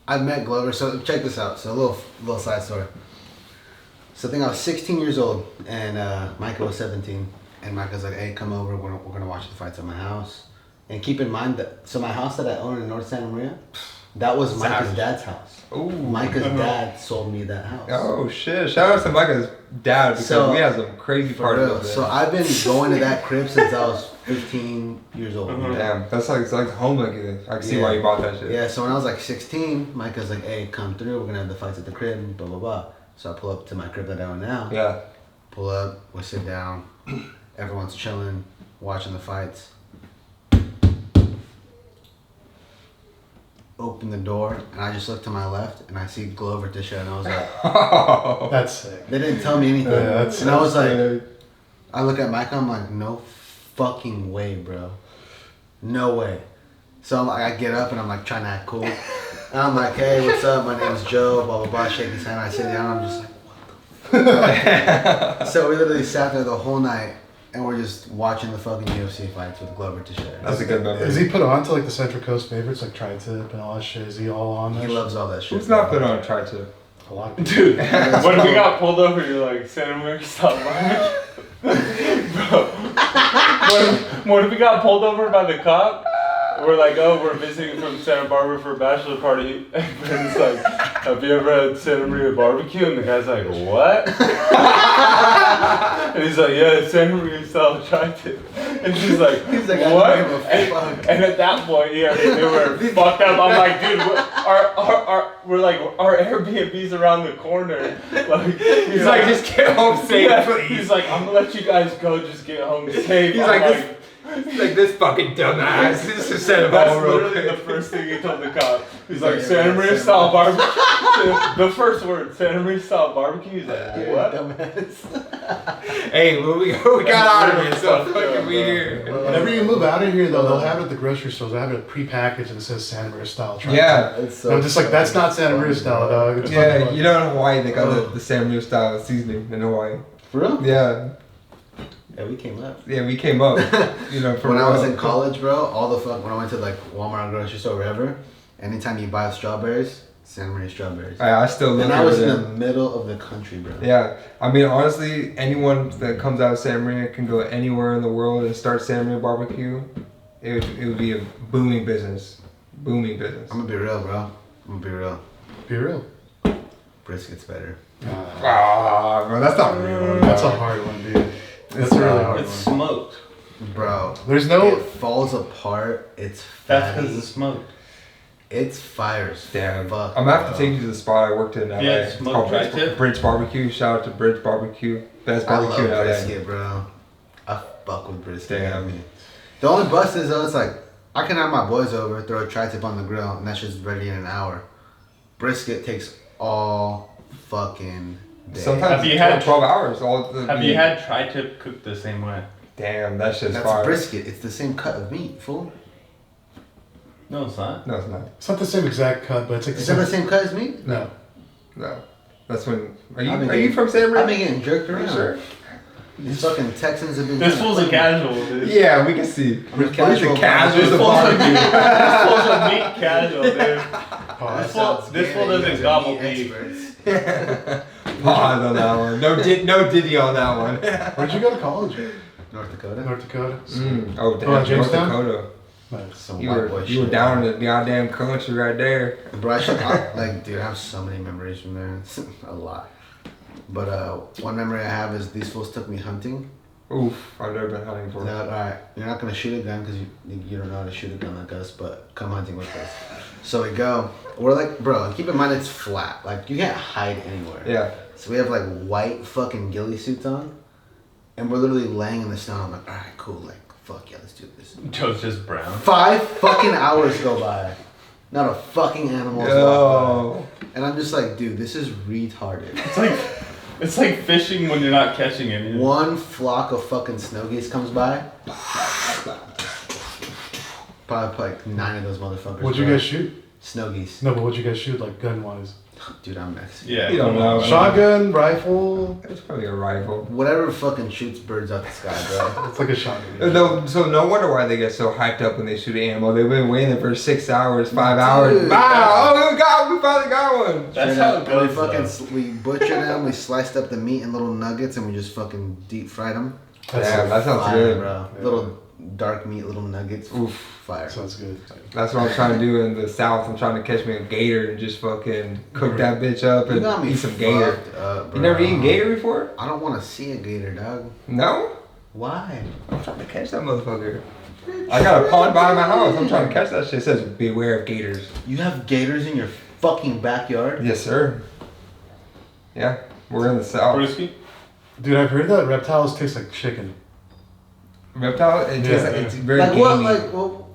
I've met Glover, so check this out. So a little side story. So I think I was 16 years old, and Micah was 17, and Micah's like, hey, come over, we're gonna watch the fights at my house. And keep in mind that, so my house that I own in North Santa Maria, that was Micah's dad's house. Ooh. Micah's dad sold me that house. Oh shit! Shout out to Micah's dad because So, we had some crazy For parties real. over there. So I've been going to that crib since I was 15 years old. Damn, that's like it's like home like it. I can see Yeah. why you bought that shit. Yeah, so when I was like 16, Micah's like, hey, come through, we're gonna have the fights at the crib, blah, blah, blah. So I pull up to my crib that I own now. Yeah. Pull up, we sit down, everyone's chilling, watching the fights. Open the door, and I just look to my left, and I see Glover Teixeira, and I was like, That's sick. they didn't tell me anything. Yeah, that's- and I was like, Sick. I look at Micah, I'm like, no fucking way, bro. No way. So I'm like, I get up and I'm like trying to act cool. And I'm like, hey, what's up? My name's Joe, blah, blah, blah. Shake his hand. I sit down. I'm just like, what the fuck? So we literally sat there the whole night and we're just watching the fucking UFC fights with Glover Teixeira. That's a good memory. Is he put on to like the Central Coast favorites like Tri-Tip and all that shit? Is he all on that He shit? loves all that shit. Who's not put on try to? A lot of people. Dude, when we got pulled over, you're like, Santa Maria, stop barbecue. Bro, when we got pulled over by the cop, we're like, oh, we're visiting from Santa Barbara for a bachelor party. And Brandon's like, have you ever had Santa Maria barbecue? And the guy's like, what? And he's like, yeah, Santa Maria style tri-tip. And she's like, I what? don't give a fuck. And at that point, yeah, they were fucked up. I'm like, dude, we're like, our Airbnb's around the corner. Like, He's like, just get home safe, yeah, please. he's like, I'm gonna let you guys go, just get home safe. He's I'm like, this fucking dumbass. This is Santa That's Barbara. literally the first thing he told the cop. He's like, Santa Maria style barbecue. The first word, Santa Maria style barbecue. He's like, what? Dumbass. Hey, we got out of here, so fucking we here. Whenever you move out of here, though, they'll have it at the grocery stores. They'll have it prepackaged and it says Santa Maria style. Yeah. It's so I'm just like, that's not Santa Maria funny, style, bro. dog. It's Yeah, fucking you know in Hawaii they got the Santa Maria style seasoning in Hawaii. For real? Yeah. Yeah, we came up. Yeah, we came up. You know, from When I was in college, bro, when I went to like Walmart, grocery store, wherever, anytime you buy strawberries, Santa Maria strawberries. I still look And at I was in them. the middle of the country, bro. Yeah, I mean, honestly, anyone that comes out of Santa Maria can go anywhere in the world and start Santa Maria barbecue. It would be a booming business. Booming business. I'm gonna be real, bro. I'm gonna be real. Be real. Brisket's better. Ah, bro, that's not real. That's a hard one, dude. That's It's a really hard It's one. smoked. Bro, There's no. it falls apart. It's That's fatty. because it's smoked. It's fire as Damn. fuck. I'm gonna have to bro. take you to the spot I worked in LA. Yeah, It's smoked called tri-tip. Bridge Barbecue. Shout out to Bridge Barbecue. Best I love barbecue in LA. brisket, bro. I fuck with brisket. Damn. I mean, the only bust is though, it's like I can have my boys over, throw a tri-tip on the grill, and that's just ready in an hour. Brisket takes all fucking day. Sometimes Have you it's had- 12 hours. All the Have you had tri-tip cooked the same way? Damn, that shit's That's fire. brisket. It's the same cut of meat, fool. No, it's not. No, it's not. It's not the same exact cut, but it's like Is that the same cut as meat? No. No. That's when. Are you I've been are you getting- from Santa Maria? I've been getting jerked Are you around. sure? These fucking Texans have been. This fool's a casual, dude. Yeah, we can see. I'm a casual. casual This to fool's a barbecue. meat. This fool's a meat casual, dude. Oh, This that's- fool, this fool doesn't gobble beef. Pause on that one. No, no Diddy on that one. Where'd you go to college? North Dakota. North Dakota. Oh, damn. North Jamestown? Dakota. Nice. Some You white were boy you were shit. down in the goddamn country right there. Bro, like, dude, I have so many memories from there. It's a lot. But one memory I have is these fools took me hunting. Oof, I've never been hunting before. They're like, all right, you're not gonna shoot a gun because you don't know how to shoot a gun like us, but come hunting with us. So we go. We're like, bro, keep in mind it's flat. Like you can't hide anywhere. Yeah. So we have like white fucking ghillie suits on, and we're literally laying in the snow. I'm like, all right, cool. Like, fuck yeah, let's do this. Joe's just brown. 5 fucking hours go by. Not a fucking animal is walked Yo. by. And I'm just like, dude, this is retarded. It's like fishing when you're not catching anything. One flock of fucking snow geese comes by. Probably like 9 of those motherfuckers. What'd you bro. guys shoot? Snow geese. No, but what'd you guys shoot, like gun wise? Dude, I'm Mexican. Yeah. You don't know. Shotgun, rifle. It's probably a rifle. Whatever fucking shoots birds out the sky, bro. It's like a shotgun. No, so no wonder why they get so hyped up when they shoot an animal. They've been waiting for 6 hours, 5 hours. Dude. Wow! Oh, we finally got one. That's Straight how up, it goes. We fucking though. we butchered them. We sliced up the meat in little nuggets, and we just fucking deep fried them. Damn, that sounds Fire, good. bro. Yeah. Little dark meat, little nuggets. Oof. Fire. Sounds good. That's what I'm trying to do in the South. I'm trying to catch me a gator and just fucking cook that bitch up You got and me eat some gator. fucked up, You never bro. eaten gator before? I don't want to see a gator, dog. No? Why? I'm trying to catch that motherfucker. I got a pond by my house. I'm trying to catch that shit. It says beware of gators. You have gators in your fucking backyard? Yes, sir. Yeah, we're in the South. Brewski? Dude, I've heard that reptiles taste like chicken. Reptile, it's very Like gamey. what? Like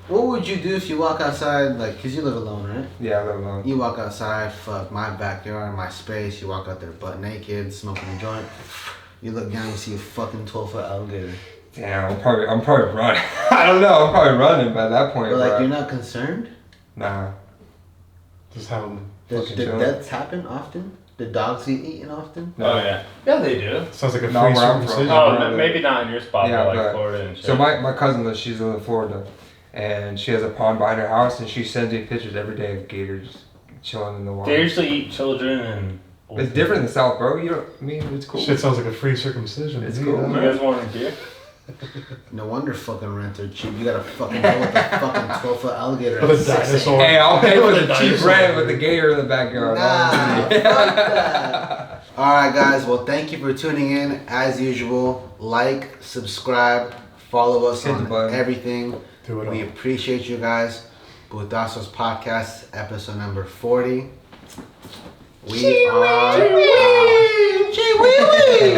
what would you do if you walk outside? Like, cause you live alone, right? Yeah, I live alone. You walk outside, fuck my backyard, my space. You walk out there butt naked, smoking a joint. You look down, you see a fucking 12-foot alligator. Damn, I'm probably running. I don't know. I'm probably running by that point. But like, bro. you're not concerned? Nah. Just have them. Does Fucking chilling. deaths happen often? Do dogs get eaten often? No. Oh yeah. Yeah, they do. Sounds like a No, free where I'm from. circumcision. Oh, maybe not in your spot, Yeah, but like but- Florida and shit. So my cousin, she's in Florida, and she has a pond behind her house, and she sends me pictures every day of gators chilling in the water. They usually eat children and. old It's different in the South, bro. You don't I mean it's cool. Shit sounds like a free circumcision. It's to cool, me, people. huh? You guys want a deer? No wonder fucking rents are cheap. You gotta fucking go with the fucking 12-foot alligator. With a at 6 a.m. dinosaur. Hey, I'll pay for the cheap Dinosaur. rent with the gator in the backyard. Nah, fuck that. Alright guys, well thank you for tuning in. As usual, like, subscribe, follow us Hit the on button. everything. Do it We all. appreciate you guys. Putasos Podcast, episode number 40. We are... Gee wee wee!